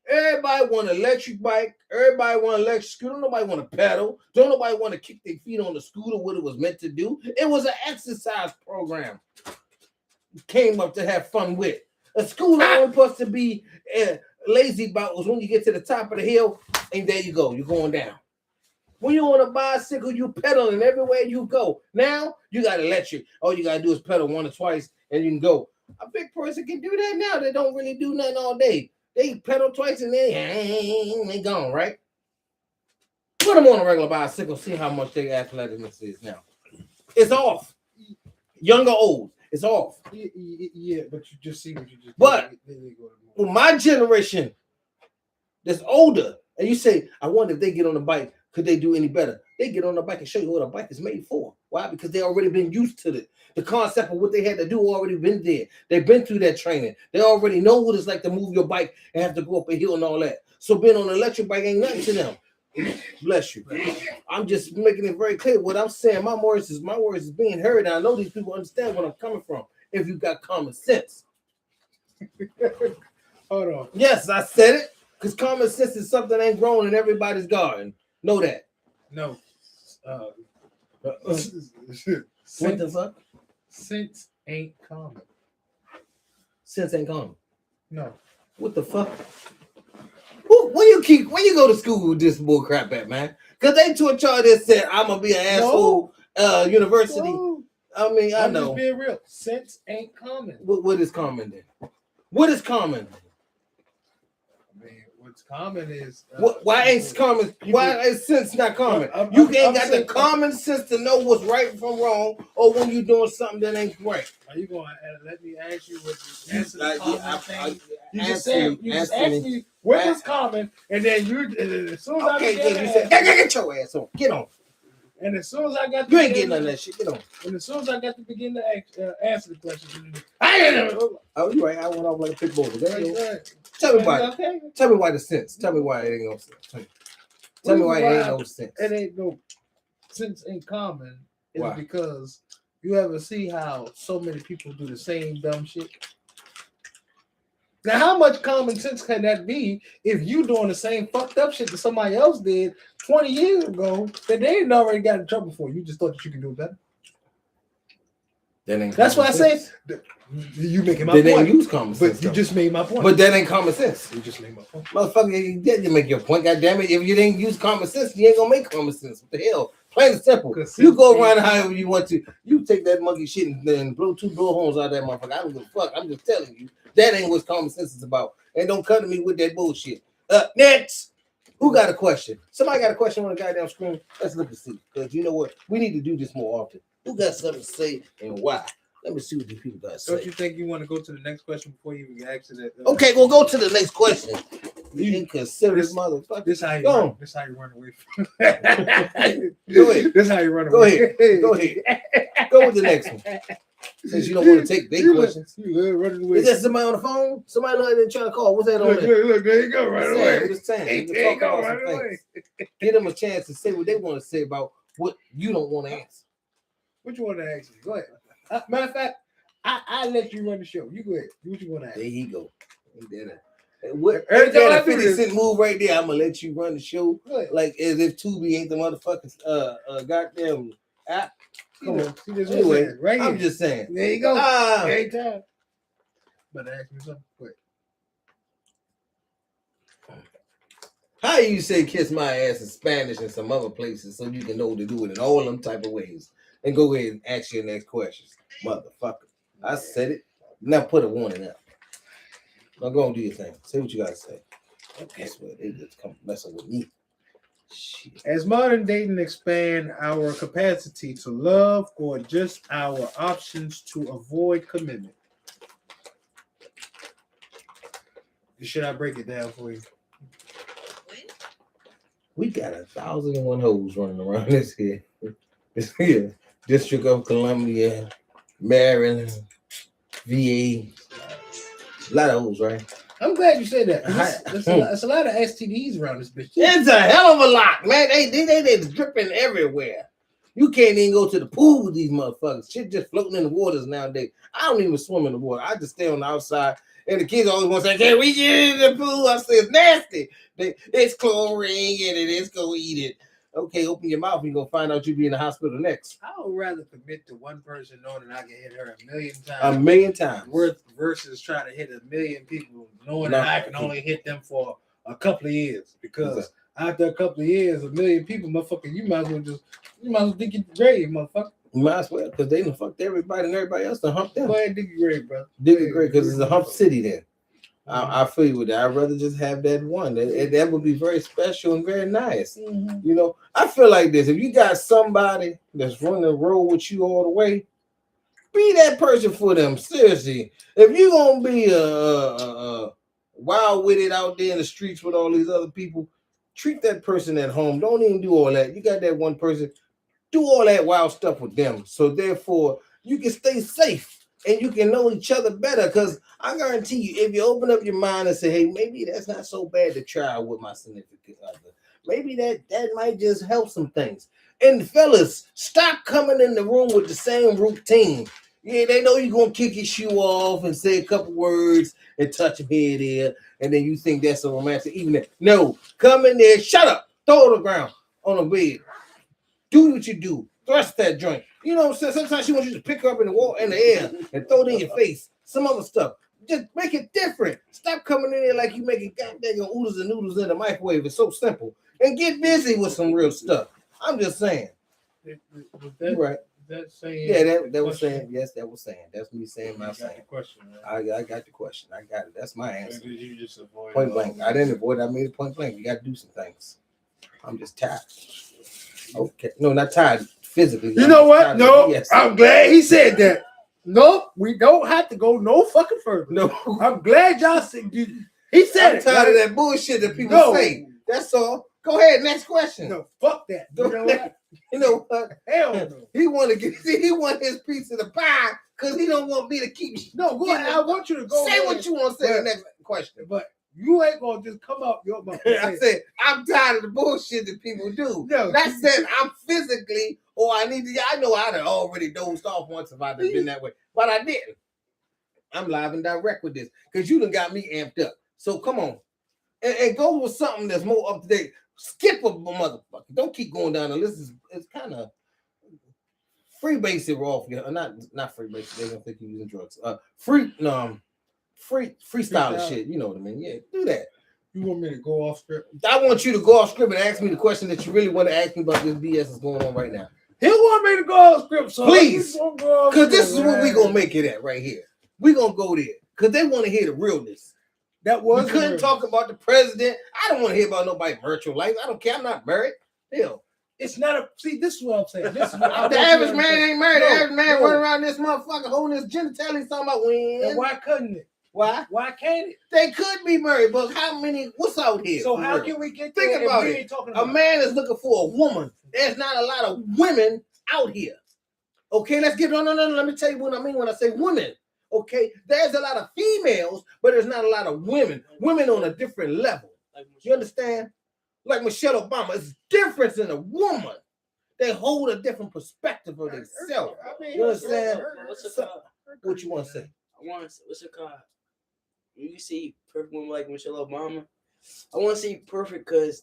everybody want an electric bike. Everybody want an electric scooter. Nobody want to pedal. Don't nobody want to kick their feet on the scooter, what it was meant to do. It was an exercise program. Came up to have fun with. A scooter only supposed to be lazy about was when you get to the top of the hill, and there you go. You're going down. When you're on a bicycle, you pedaling everywhere you go. Now, you got electric. All you got to do is pedal once or twice, and you can go. A big person can do that now. They don't really do nothing all day. They pedal twice, and they gone, right? Put them on a regular bicycle. See how much their athleticness is now. It's off. Young or old, it's off. Yeah, but you just see what you just. But for my generation that's older, and you say, I wonder if they get on the bike, could they do any better? They get on the bike and show you what a bike is made for. Why? Because they already been used to it. The concept of what they had to do already been there. They've been through that training. They already know what it's like to move your bike and have to go up a hill and all that. So being on an electric bike ain't nothing to them. Bless you. I'm just making it very clear. What I'm saying, my words is being heard. And I know these people understand where I'm coming from. If you got common sense. Hold on. Yes, I said it. Because common sense is something that ain't grown in everybody's garden. Know that. No. What the fuck? Sense ain't common. Sense ain't common. No. What the fuck? Where you go to school with this bull crap at, man? Because they taught y'all that said I'm gonna be an asshole university. No. I mean, I I'm know. just being real. Sense ain't common. What is common then? What is common? I mean, what's common is Why ain't common? Why is sense not common? You ain't got the common sense to know what's right from wrong, or when you're doing something that ain't right. Are you going to let me ask you what the answer to common thing? You just said you just asked me what was common, and then you as soon as I you said, get your ass on, get on. And as soon as I got you ain't getting none of that shit. Get on. And as soon as I got to begin to answer the question, oh, you right. I went off like a pit bull. Right. Tell me why. Okay. Tell me why the sense. Tell me why it ain't no sense. Tell me why it ain't no sense. It ain't no sense ain't common. It's why? Because you ever see how so many people do the same dumb shit? Now, how much common sense can that be if you doing the same fucked up shit that somebody else did 20 years ago that they ain't already got in trouble for? You just thought that you could do it better. That's why I say you making my point. They use common sense. But you just made my point. But that ain't common sense. You just made my point. Motherfucker, you didn't make your point. God damn it. If you didn't use common sense, you ain't gonna make common sense. What the hell? Plain and simple. You go around however you want to. You take that monkey shit and blow two blowholes out of that motherfucker. I don't give a fuck. I'm just telling you. That ain't what common sense is about. And don't come to me with that bullshit. Next. Who got a question? Somebody got a question on the goddamn screen? Let's look and see. Because you know what? We need to do this more often. Who got something to say and why? Let me see what these people got to say. Don't you think you want to go to the next question before you even ask that? Okay, we'll go to the next question. You inconsiderate motherfucker. This how you run. This how you run away from. Go ahead. This how you run away. Go ahead. Go with the next one. Since you don't want to take their questions. You running away. Is that somebody on the phone? Somebody like trying to call. What's that on there? Look, there you go, right away. I'm just saying. There you go, right away. Give them a chance to say what they want to say about what you don't want to answer. What you want to ask me? Go ahead. Matter of fact, I let you run the show. You go ahead. What you want to ask? There he go. Every time that 50 Cent move right there, I'm gonna let you run the show. Like as if Tubi ain't the motherfucking goddamn app. Come on. Anyway, right here. I'm just saying. There you go. Anytime. But ask me something quick. How you say kiss my ass in Spanish and some other places so you can know to do it in all them type of ways? And go ahead and ask your next questions. Motherfucker. I said it. Now put a warning out. Now go and do your thing. Say what you gotta say. Okay. That's what they just come messing with me. Shit. As modern dating expand our capacity to love or just our options to avoid commitment? Should I break it down for you? We got 1,001 hoes running around this here. This here. District of Columbia, Maryland, VA. A lot of hoes, right? I'm glad you said that. There's a lot of STDs around this bitch. It's a hell of a lot, man. They dripping everywhere. You can't even go to the pool with these motherfuckers. Shit just floating in the waters nowadays. I don't even swim in the water. I just stay on the outside. And the kids always want to say, "Can we get in the pool?" I say, "It's nasty. It's chlorine and it is go eat it." Okay, open your mouth. You're going to find out you'll be in the hospital next. I would rather commit to one person knowing that I can hit her 1,000,000 times. 1,000,000 times. Versus trying to hit 1,000,000 people knowing that I can only hit them for a couple of years. Because after a couple of years, 1,000,000 people, motherfucker, you might as well dig your grave, motherfucker. You might as well, because they done fucked everybody and everybody else to hump them. Go ahead and dig your grave, bro. Dig your grave, because it's a hump city then. I feel you with that. I'd rather just have that one. That would be very special and very nice. Mm-hmm. You know, I feel like this. If you got somebody that's running the road with you all the way, be that person for them. Seriously. If you're going to be wild with it out there in the streets with all these other people, treat that person at home. Don't even do all that. You got that one person, do all that wild stuff with them. So therefore, you can stay safe. And you can know each other better, because I guarantee you, if you open up your mind and say, "Hey, maybe that's not so bad to try with my significant other. Maybe that might just help some things." And fellas, stop coming in the room with the same routine. Yeah, they know you're gonna kick your shoe off and say a couple words and touch him here there, and then you think that's a romantic evening. No, come in there, shut up, throw it on the ground on the bed. Do what you do. Thrust that joint. You know what I'm saying? Sometimes she wants you to pick her up in the wall in the air and throw it in your face. Some other stuff. Just make it different. Stop coming in there like you making goddamn oodles and noodles in the microwave. It's so simple. And get busy with some real stuff. I'm just saying. You're right. That saying? Yeah, that was saying. Yes, that was saying. That's me saying my saying. Question, I got the question. I got it. That's my answer. did you just avoid Point blank. I didn't avoid it. I made it point blank. You got to do some things. I'm just tired. Okay. No, not tired physically. You know what? No, yes. I'm glad he said that. Nope, we don't have to go no fucking further. No, I'm glad y'all said he said I'm tired of that bullshit that people say. That's all. Go ahead, next question. No, fuck that. You know what? You know what? Hell no. He want his piece of the pie because he don't want me to keep. No, go ahead. I want you to go. Say what you want to say. The next question, but you ain't gonna just come up your mouth. I said I'm tired of the bullshit that people do. No, not saying I'm physically or I need to. I know I'd have already dozed off once if I'd have been that way, but I didn't. I'm live and direct with this because you done got me amped up. So come on, and go with something that's more up to date. Skip a motherfucker. Don't keep going down the list. It's kind of free basic off. Not free basic. They don't think you're using drugs. Freestyle shit. You know what I mean? Yeah, do that. You want me to go off script? I want you to go off script and ask me the question that you really want to ask me about this BS that's going on right now. He want me to go off script, so please, because this is what we gonna make it at right here. We gonna go there because they want to hear the realness. That was we couldn't talk about the president. I don't want to hear about nobody's virtual life. I don't care. I'm not married. Hell, it's not a. See, this is what I'm saying. This is what the average man ain't married. The average man running around this motherfucker holding his genitalia talking about when. And why couldn't it? Why? Why can't it? They could be married, but how many? What's out here? So how can we get there? Think about it. A man is looking for a woman. There's not a lot of women out here. Okay, let's get on. No. Let me tell you what I mean when I say women. Okay, there's a lot of females, but there's not a lot of women. Women on a different level. You understand? Like Michelle Obama, it's different than a woman. They hold a different perspective of themselves. You understand? What you want to say? What's it called? You see perfect woman like Michelle Obama. I want to see perfect because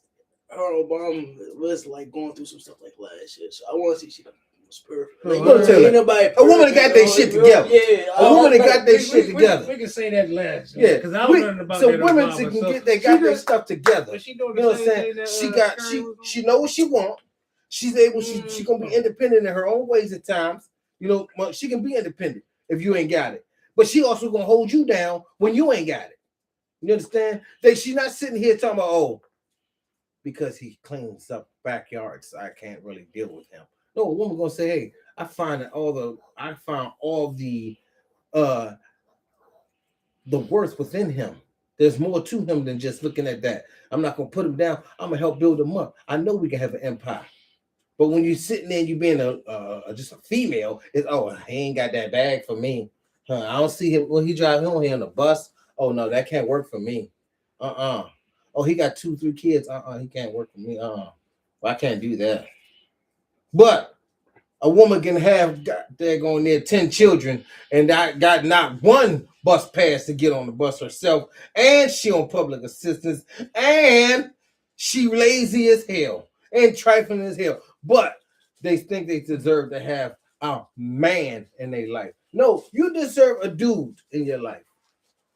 her Obama was like going through some stuff like last year. So I want to see she was perfect. Like, a woman that got their shit together. Yeah, a woman that got their shit together. We can say that last. Yeah, because I was learning about so women Obama, can get they got their stuff together. You know what I'm saying? She know what she want. She's able. She gonna be independent in her own ways at times. You know, she can be independent if you ain't got it. But she also gonna hold you down when you ain't got it. You understand? She's not sitting here talking about, because he cleans up backyards, so I can't really deal with him. No, a woman gonna say, hey, I found all the worth within him. There's more to him than just looking at that. I'm not gonna put him down. I'm gonna help build him up. I know we can have an empire. But when you're sitting there and you being just a female, it's he ain't got that bag for me. I don't see him when he drive on here on the bus. Oh no, that can't work for me. Oh, he got 2-3 kids. He can't work for me. Well, I can't do that. But a woman can have they're going there 10 children and I got not one bus pass to get on the bus herself, and she on public assistance, and she lazy as hell and trifling as hell. But they think they deserve to have a man in their life. No, you deserve a dude in your life,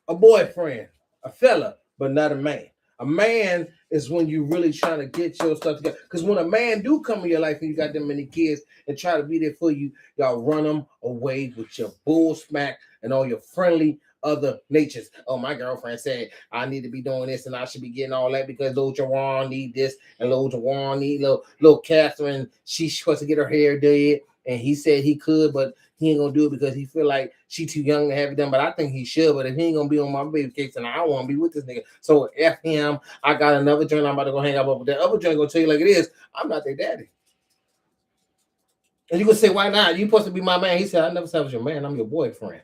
a boyfriend, a fella, but not a man. A man is when you really trying to get your stuff together. Because when a man do come in your life and you got them many kids and try to be there for you, y'all run them away with your bull smack and all your friendly other natures. Oh, my girlfriend said I need to be doing this and I should be getting all that because little Jawan need this and little Jawan need little Catherine. She's supposed to get her hair did and he said he could, but he ain't gonna do it because he feel like she too young to have it done. But I think he should. But if he ain't gonna be on my baby cakes, and I want to be with this nigga, so F him. I got another joint. I'm about to go hang out with that other joint. Gonna tell you like it is. I'm not their daddy. And you gonna say why not? You supposed to be my man. He said I never said I was your man. I'm your boyfriend.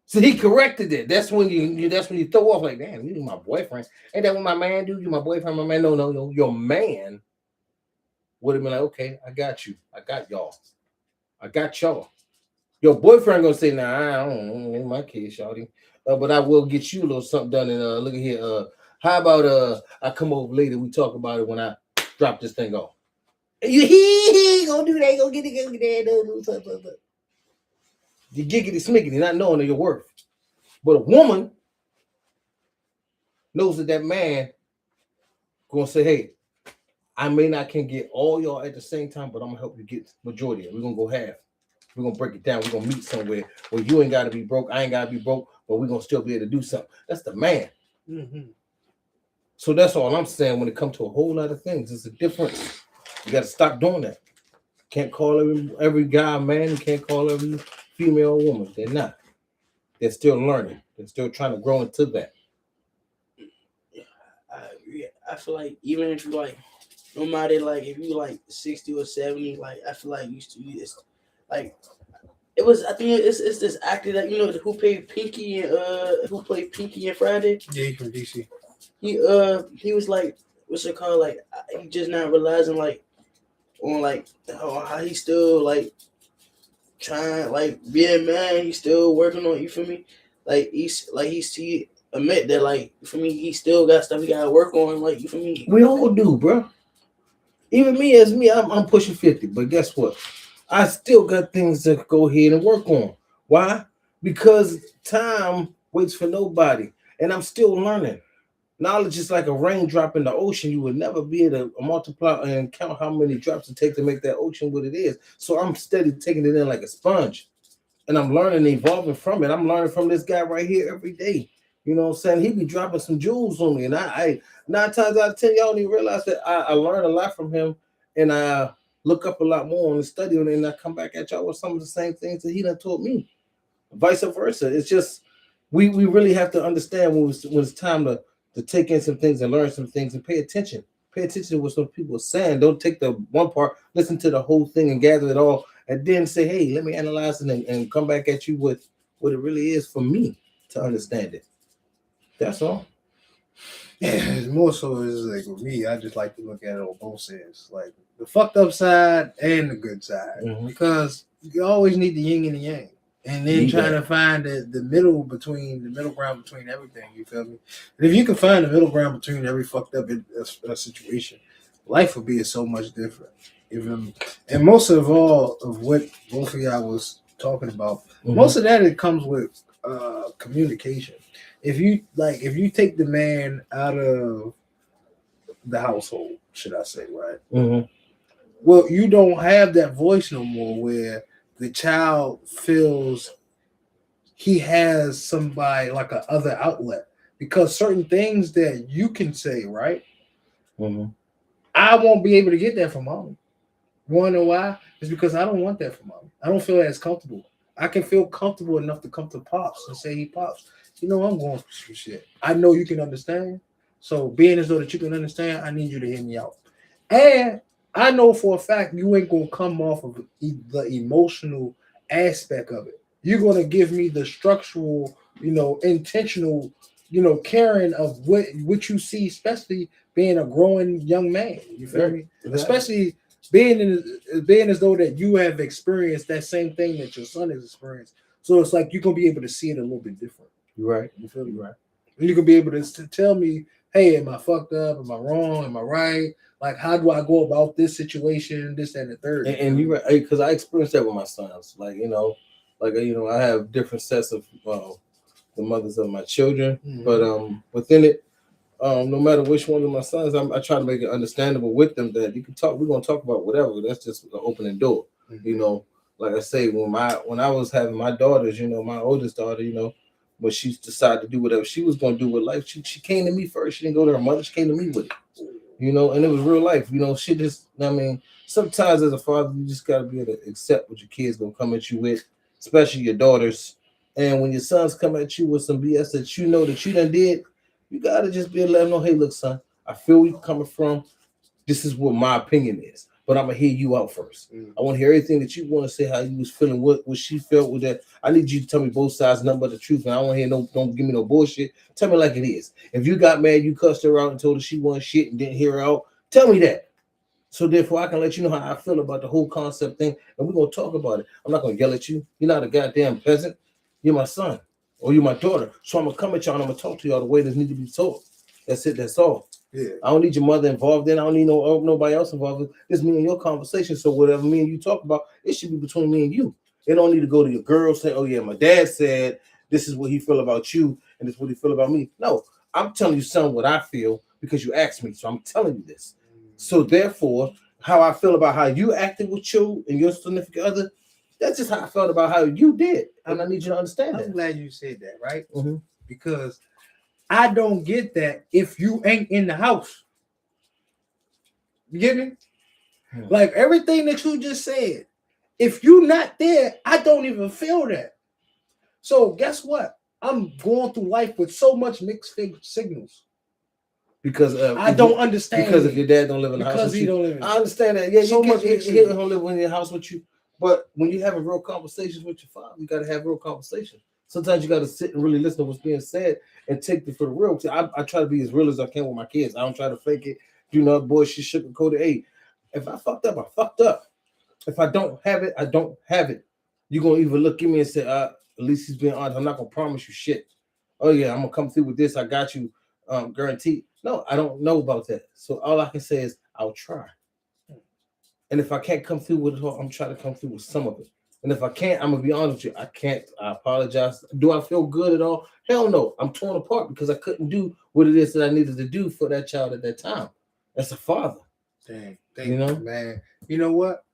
So he corrected it. That's when you throw off like, damn, you my boyfriend. Ain't that what my man do? You my boyfriend, my man. No. Your man would have been like, okay, I got you. I got y'all. I got y'all. Your boyfriend gonna say, "Nah, I don't ain't my kid, shawty. But I will get you a little something done." And look at here. How about I come over later? We talk about it when I drop this thing off. He gonna do that. Go get it. Go get that. You giggity smiggity, not knowing your worth. But a woman knows that man gonna say, "Hey, I may not can get all y'all at the same time, but I'm gonna help you get majority of it. We're gonna go half. We're gonna break it down. We're gonna meet somewhere where you ain't gotta be broke, I ain't gotta be broke, but we're gonna still be able to do something." That's the man. Mm-hmm. So that's all I'm saying when it comes to a whole lot of things. It's a difference. You gotta stop doing that. Can't call every guy a man, you can't call every female a woman. They're not. They're still learning. They're still trying to grow into that. I agree. I feel like even if you like, no matter like if you like 60 or 70, like I feel like used to be this, like it was. I think it's this actor that who played Pinky and who played Pinky and Friday. Yeah, he's from DC. He was like, what's it called? Like he just not realizing like on like how he still like trying like be a man. He's still working on, you feel me? Like he admit that like for me he still got stuff he gotta work on, like you feel me? We all do, bro. Even me, I'm pushing 50, but guess what? I still got things to go ahead and work on. Why? Because time waits for nobody, and I'm still learning. Knowledge is like a raindrop in the ocean. You would never be able to multiply and count how many drops it takes to make that ocean what it is. So I'm steady taking it in like a sponge, and I'm learning and evolving from it. I'm learning from this guy right here every day. You know what I'm saying? He be dropping some jewels on me, and I 9 times out of 10, y'all don't even realize that I learn a lot from him, and I look up a lot more and study on it, and I come back at y'all with some of the same things that he done taught me. Vice versa. It's just we really have to understand when it's time to take in some things and learn some things and pay attention. Pay attention to what some people are saying. Don't take the one part, listen to the whole thing and gather it all, and then say, "Hey, let me analyze it and come back at you with what it really is for me to understand it." That's all. Yeah, it's more so is like with me, I just like to look at it on both sides, like the fucked up side and the good side, because you always need the yin and the yang, and then trying to find the middle ground between everything. You feel me? And if you can find the middle ground between every fucked up situation, life would be so much different. You feel me? And most of all of what both of y'all was talking about, most of that it comes with communication. If you take the man out of the household, should I say, right? Well, you don't have that voice no more where the child feels he has somebody like a other outlet, because certain things that you can say, right? I won't be able to get that from mommy. You want to know why? It's because I don't want that from mommy. I don't feel as comfortable. I can feel comfortable enough to come to Pops and say, "Hey, Pops, I'm going through some shit. I know you can understand. So being as though that you can understand, I need you to hear me out. And I know for a fact you ain't going to come off of the emotional aspect of it. You're going to give me the structural, intentional, caring of what you see, especially being a growing young man. You feel me? Especially being as though that you have experienced that same thing that your son has experienced. So it's like you're gonna be able to see it a little bit different. You're right. You feel me? Right. And you can be able to tell me, "Hey, am I fucked up? Am I wrong? Am I right? Like, how do I go about this situation? This, that, and the third." And you're right, because I experienced that with my sons. I have different sets of the mothers of my children, but within it. No matter which one of my sons, I try to make it understandable with them that you can talk. We're gonna talk about whatever. That's just an opening door. Like I say, when I was having my daughters, my oldest daughter, when she decided to do whatever she was gonna do with life, she came to me first. She didn't go to her mother. She came to me with it. And it was real life. She just. Sometimes as a father, you just gotta be able to accept what your kids gonna come at you with, especially your daughters. And when your sons come at you with some BS that you know that you done did. You gotta just be able to let them know, "Hey, look, son, I feel where you're coming from. This is what my opinion is, but I'm gonna hear you out first. I want to hear everything that you want to say, how you was feeling, what she felt with that. I need you to tell me both sides, nothing but the truth, and I don't want to hear don't give me no bullshit. Tell me like it is. If you got mad, you cussed her out and told her she wasn't shit and didn't hear her out, tell me that. So therefore, I can let you know how I feel about the whole concept thing, and we're gonna talk about it. I'm not gonna yell at you. You're not a goddamn peasant. You're my son, or you're my daughter. So I'm gonna come at y'all and I'm gonna talk to y'all the way that need to be told. That's it. That's all. Yeah. I don't need your mother involved in. I don't need nobody else involved in. It's me and your conversation. So whatever me and you talk about, it should be between me and you. It don't need to go to your girl say, "Oh yeah, my dad said this is what he feel about you, and this is what he feel about me." No, I'm telling you, son, what I feel because you asked me. So I'm telling you this. So therefore, how I feel about how you acted with you and your significant other, that's just how I felt about how you did. And I need you to understand I'm that. glad you said that, right? Mm-hmm. Because I don't get that if you ain't in the house. You get me? Like everything that you just said, if you not there, I don't even feel that. So guess what? I'm going through life with so much mixed signals. Because I don't understand. Because if your dad don't live in the house because with he you, don't live in. I understand that. Yeah, So you much get he don't live in your house with you. But when you having real conversations with your father, you got to have real conversations. Sometimes you got to sit and really listen to what's being said and take it for the real. I try to be as real as I can with my kids. I don't try to fake it. Do not bullshit, sugarcoat it. Hey, if I fucked up, I fucked up. If I don't have it, I don't have it. You're going to either look at me and say, at least he's being honest. I'm not going to promise you shit. Oh, yeah, I'm going to come through with this. I got you guaranteed. No, I don't know about that. So all I can say is I'll try. And if I can't come through with it all, I'm trying to come through with some of it. And if I can't, I'm going to be honest with you. I can't. I apologize. Do I feel good at all? Hell no. I'm torn apart because I couldn't do what it is that I needed to do for that child at that time. That's a father. Dang, you know, man. You know what?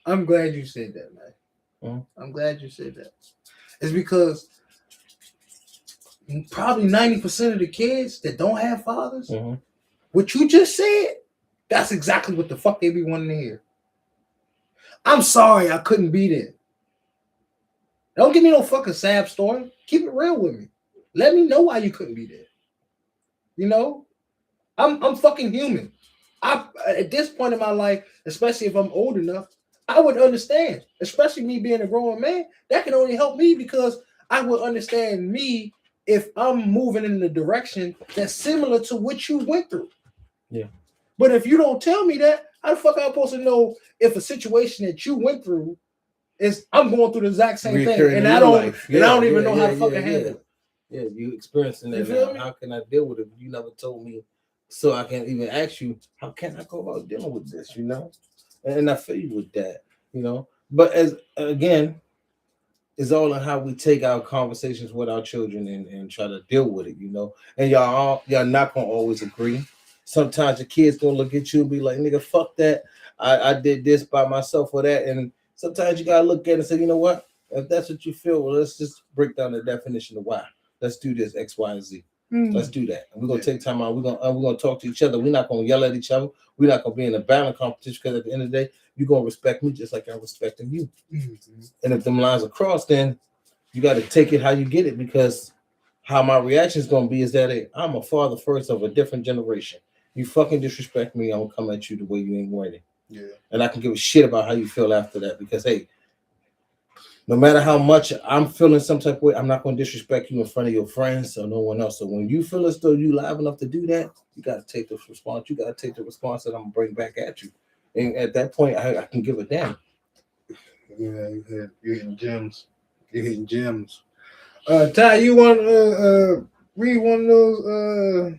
I'm glad you said that, man. Mm-hmm. I'm glad you said that. It's because probably 90% of the kids that don't have fathers, mm-hmm. what you just said, that's exactly what the fuck they be wanting to hear. I'm sorry I couldn't be there. Don't give me no fucking sad story. Keep it real with me. Let me know why you couldn't be there. You know? I'm fucking human. At this point in my life, especially if I'm old enough, I would understand. Especially me being a grown man, that can only help me because I would understand me if I'm moving in the direction that's similar to what you went through. Yeah. But if you don't tell me that, how the fuck am I supposed to know if a situation that you went through is I'm going through the exact same thing, and I don't even know how to fucking handle it. Yeah, you experiencing that now. How can I deal with it? You never told me, so I can even ask you, how can I go about dealing with this? You know, and I feel you with that. You know, but as again, it's all in how we take our conversations with our children and try to deal with it. You know, and y'all not gonna always agree. Sometimes your kids gonna look at you and be like, "Nigga, fuck that. I did this by myself or that." And sometimes you gotta look at it and say, "You know what? If that's what you feel, well, let's just break down the definition of why. Let's do this X, Y, and Z. Let's do that. And we're gonna take time out. We're gonna talk to each other. We're not gonna yell at each other. We're not gonna be in a battling competition because at the end of the day, you're gonna respect me just like I'm respecting you. Mm-hmm. And if them lines are crossed, then you got to take it how you get it because how my reaction is gonna be is that I'm a father first of a different generation. You fucking disrespect me, I'm gonna come at you the way you ain't ready. Yeah. And I can give a shit about how you feel after that because hey, no matter how much I'm feeling some type of way, I'm not going to disrespect you in front of your friends or no one else. So when you feel as though you live enough to do that, you got to take this response. You got to take the response that I'm going to bring back at you. And at that point, I can give a damn. Yeah, you're hitting gems. You're hitting gems. Ty, you want to read one of those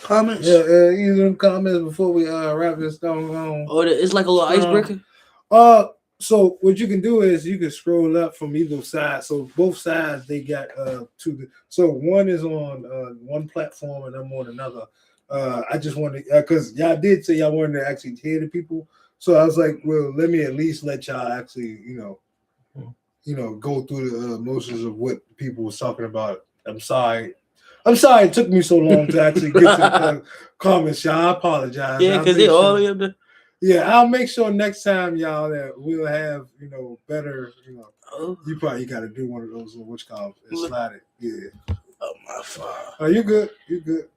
comments? Yeah, either comments before we wrap this down. Oh, it's like a little icebreaker? So what you can do is you can scroll up from either side. So both sides they got so one is on one platform and I'm on another. I just wanted because y'all did say y'all wanted to actually hear the people. So I was like, well, let me at least let y'all actually, go through the motions of what people was talking about. I'm sorry it took me so long to actually get to the comments, y'all. I apologize. Yeah, because they all up there. Yeah, I'll make sure next time, y'all, that we'll have, better, you probably got to do one of those which columns and slide it. Yeah. Oh, my fault. Oh, you good. You good.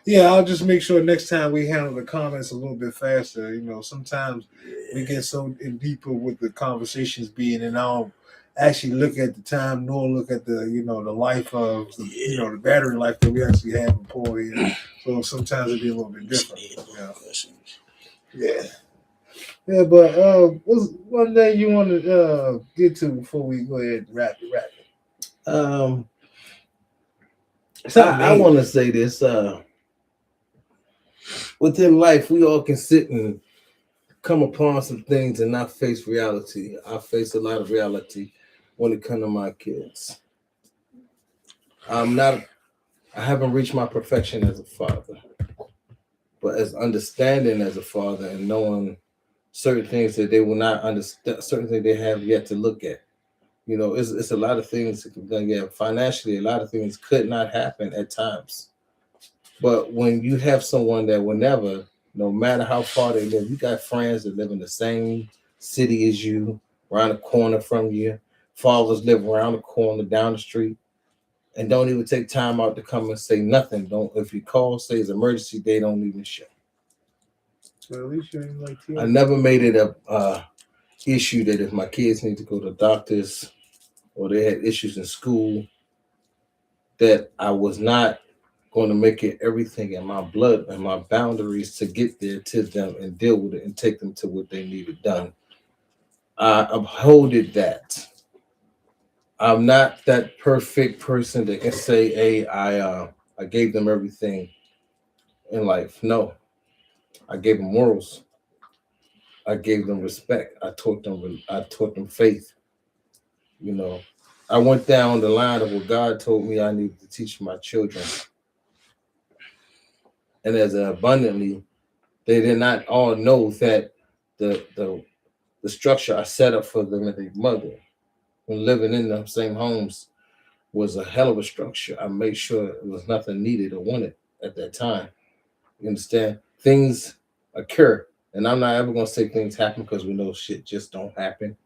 Yeah, I'll just make sure next time we handle the comments a little bit faster. Sometimes we get so in deeper with the conversations being, and I don't actually look at the time nor look at the, the life of, the battery life that we actually have before here. So sometimes it'd be a little bit different. Yeah. Yeah, but what's one thing you want to get to before we go ahead and wrap it? I want to say this. Within life, we all can sit and come upon some things and not face reality. I face a lot of reality when it comes to my kids. I haven't reached my perfection as a father, but as understanding as a father and knowing certain things that they will not understand, certain things they have yet to look at. You know, it's a lot of things that can be done. Yeah, financially, a lot of things could not happen at times. But when you have someone that will never, no matter how far they live, you got friends that live in the same city as you, around the corner from you. Fathers live around the corner, down the street, and don't even take time out to come and say nothing. Don't if you call, say it's emergency, they don't even show. Well, at least you ain't like I never made it a issue that if my kids need to go to doctors or they had issues in school, that I was not going to make it everything in my blood and my boundaries to get there to them and deal with it and take them to what they needed done. I upholded that. I'm not that perfect person that can say, "Hey, I gave them everything in life." No, I gave them morals. I gave them respect. I taught them faith. You know, I went down the line of what God told me I needed to teach my children, and as abundantly, they did not all know that the structure I set up for them and their mother when living in the same homes was a hell of a structure. I made sure it was nothing needed or wanted at that time. You understand? Things occur, and I'm not ever gonna say things happen because we know shit just don't happen.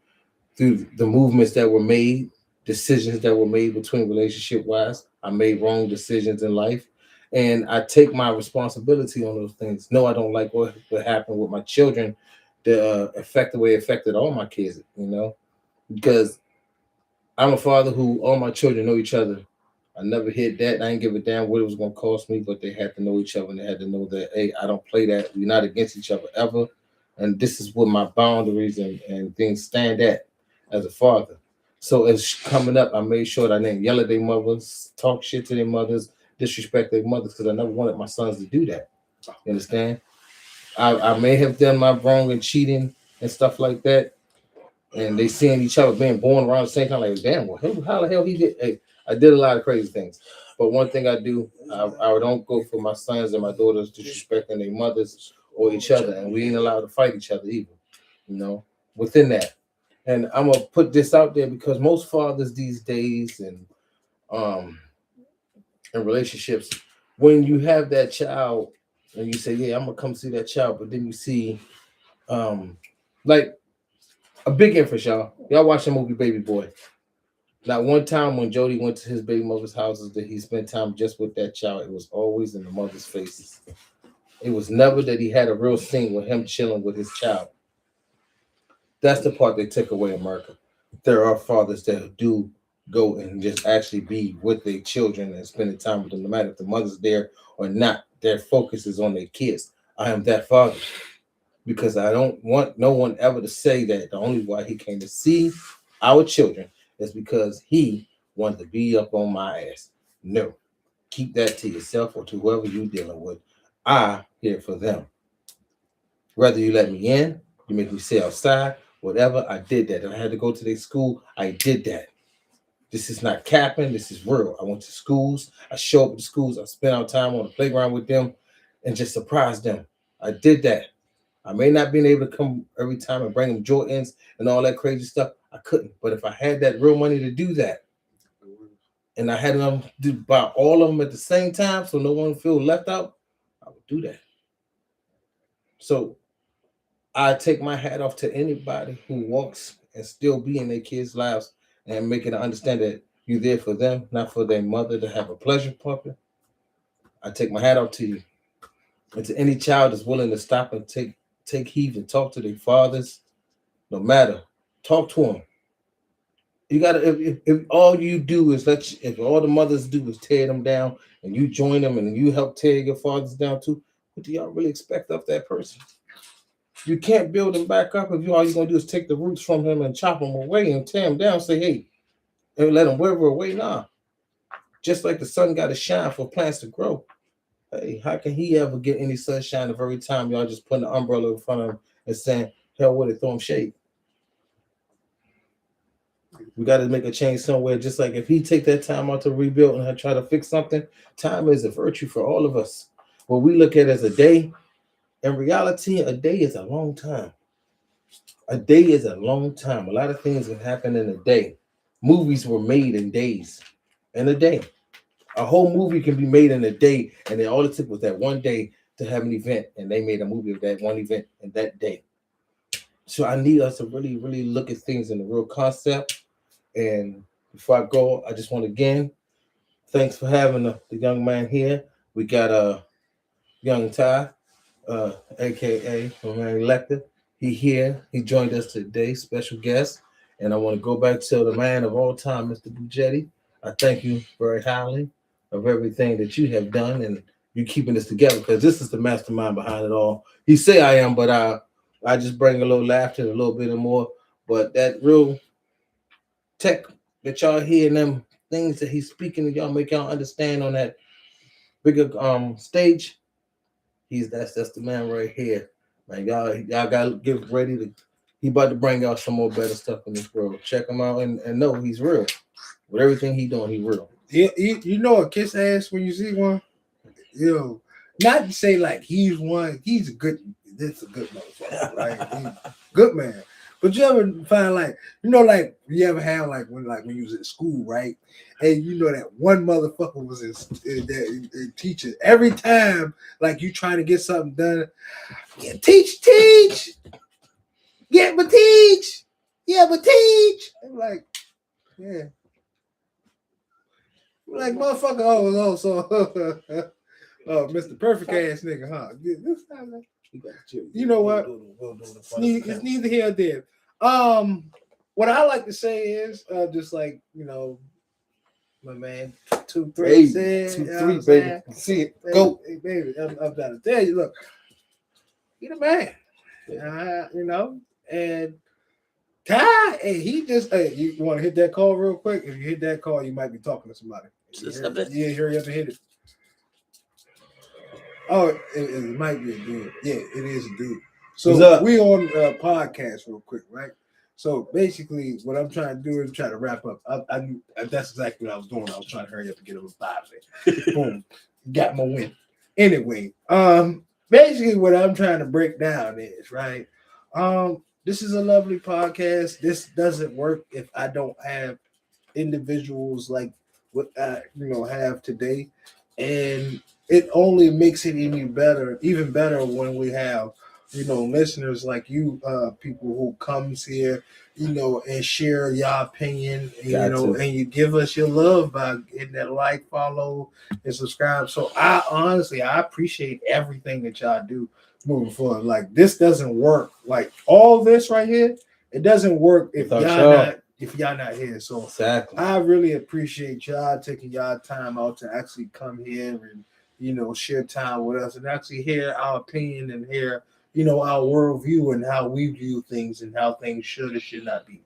Through the movements that were made, decisions that were made between relationship wise, I made wrong decisions in life. And I take my responsibility on those things. No, I don't like what happened with my children, the affect the way it affected all my kids, because I'm a father who all my children know each other. I never hid that. I didn't give a damn what it was going to cost me, but they had to know each other and they had to know that, hey, I don't play that. We're not against each other ever. And this is what my boundaries and things stand at as a father. So as coming up, I made sure that I didn't yell at their mothers, talk shit to their mothers, disrespect their mothers, because I never wanted my sons to do that. You understand? I may have done my wrong and cheating and stuff like that, and they seeing each other being born around the same time, like, damn, well, how the hell he did? Hey, I did a lot of crazy things. But one thing I do, I don't go for my sons and my daughters disrespecting their mothers or each other, and we ain't allowed to fight each other either, within that. And I'm gonna put this out there because most fathers these days um and relationships, when you have that child and you say, yeah, I'm gonna come see that child, but then you see like a big inference, y'all watch the movie Baby Boy. Not one time when Jody went to his baby mother's houses that he spent time just with that child. It was always in the mother's faces. It was never that he had a real scene with him chilling with his child. That's the part they took away in America. There are fathers that do go and just actually be with their children and spending time with them, no matter if the mother's there or not. Their focus is on their kids. I am that father because I don't want no one ever to say that the only why he came to see our children is because he wanted to be up on my ass. No, keep that to yourself or to whoever you're dealing with. I'm here for them. Whether you let me in, you make me stay outside, whatever, I did that. If I had to go to their school, I did that. This is not capping. This is real. I went to schools. I show up at the schools. I spent our time on the playground with them and just surprise them. I did that. I may not been able to come every time and bring them Jordans and all that crazy stuff. I couldn't. But if I had that real money to do that, and I had them do buy all of them at the same time so no one feel left out, I would do that. So I take my hat off to anybody who walks and still be in their kids' lives and making them understand that you're there for them, not for their mother to have a pleasure puppet. I take my hat off to you. And to any child that's willing to stop and take heed and talk to their fathers, no matter, talk to them. You gotta if all you do is if all the mothers do is tear them down and you join them and you help tear your fathers down too, what do y'all really expect of that person? You can't build him back up if all you're gonna do is take the roots from him and chop him away and tear him down. Say, hey, and let him wither away. Nah, just like the sun got to shine for plants to grow. Hey, how can he ever get any sunshine the very time y'all just putting an umbrella in front of him and saying, hell with it, throw him shade? We got to make a change somewhere. Just like if he take that time out to rebuild and try to fix something, time is a virtue for all of us. What we look at as a day, in reality, a day is a long time. A day is a long time. A lot of things can happen in a day. Movies were made in days, in a day. A whole movie can be made in a day, and all it took was that one day to have an event, and they made a movie of that one event in that day. So I need us to really, really look at things in the real concept. And before I go, I just want to again, thanks for having the young man here. We got a young Ty, aka my man Elector. He here. He joined us today, special guest. And I want to go back to the man of all time, Mr. Bugetti. I thank you very highly of everything that you have done and you keeping this together, because this is the mastermind behind it all. He say I am, but I just bring a little laughter and a little bit more. But that real tech that y'all hear and them things that he's speaking to y'all make y'all understand on that bigger stage. That's the man right here. Man, y'all gotta get ready to. He about to bring y'all some more better stuff in this world. Check him out and know he's real. With everything he doing, he real. Yeah, you know a kiss ass when you see one. You know, not to say like he's one. He's a good. This is a good motherfucker, right? He's a good man. But you ever find like like you ever have like when you was in school, right? And you know that one motherfucker was in teaching every time, like you trying to get something done. Yeah, teach, yeah, but teach. I'm like, yeah, like motherfucker. Oh, so Mr. Perfect ass nigga, huh? This time, you know what? It's neither here nor there. What I like to say is just like my man 2-3 said, 2-3 baby. See it, go, hey, baby. I'm trying to tell you, look, you the man, and Ty, hey, he just you want to hit that call real quick? If you hit that call, you might be talking to somebody. Yeah, hurry up and hit it. Oh, it might be a dude. Yeah, it is a dude. So we on a podcast real quick, right? So basically, what I'm trying to do is try to wrap up. I that's exactly what I was doing. I was trying to hurry up and get him a 5. Boom, got my win. Anyway, basically, what I'm trying to break down is right. This is a lovely podcast. This doesn't work if I don't have individuals like what I have today, and it only makes it even better when we have listeners like you, people who comes here, and share your opinion, and, and you give us your love by hitting that like, follow, and subscribe. So I appreciate everything that y'all do moving forward. Like this doesn't work. Like all this right here, it doesn't work if y'all not here. So exactly. I really appreciate y'all taking y'all time out to actually come here and share time with us and actually hear our opinion and hear our worldview and how we view things and how things should or should not be.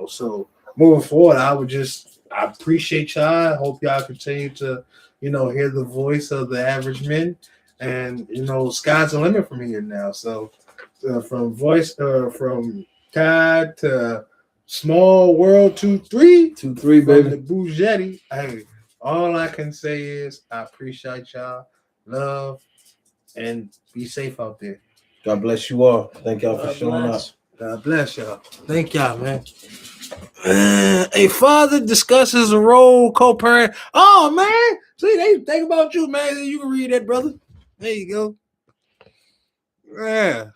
So moving forward, I appreciate y'all. I hope y'all continue to hear the voice of the average men, and sky's the limit from here now. So from Todd to Small World 2-3 baby, the Bugetti. Hey, all I can say is I appreciate y'all, love, and be safe out there. God bless you all. Thank y'all for showing up. God bless y'all. Thank y'all, man. A father discusses a role co-parent. Oh man, see they think about you, man. You can read that, brother. There you go. Yeah.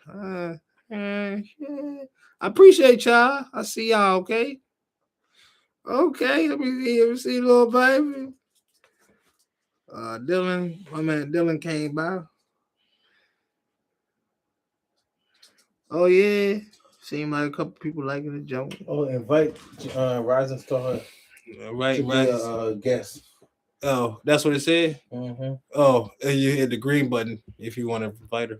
I appreciate y'all. I see y'all. Okay. Let me see, little baby. Dylan, my man Dylan came by. Oh yeah, seemed like a couple people liking the joke. Oh, invite Rising Star. Right. To be a guest. Oh, that's what it said. Mm-hmm. Oh, and you hit the green button if you want to invite her.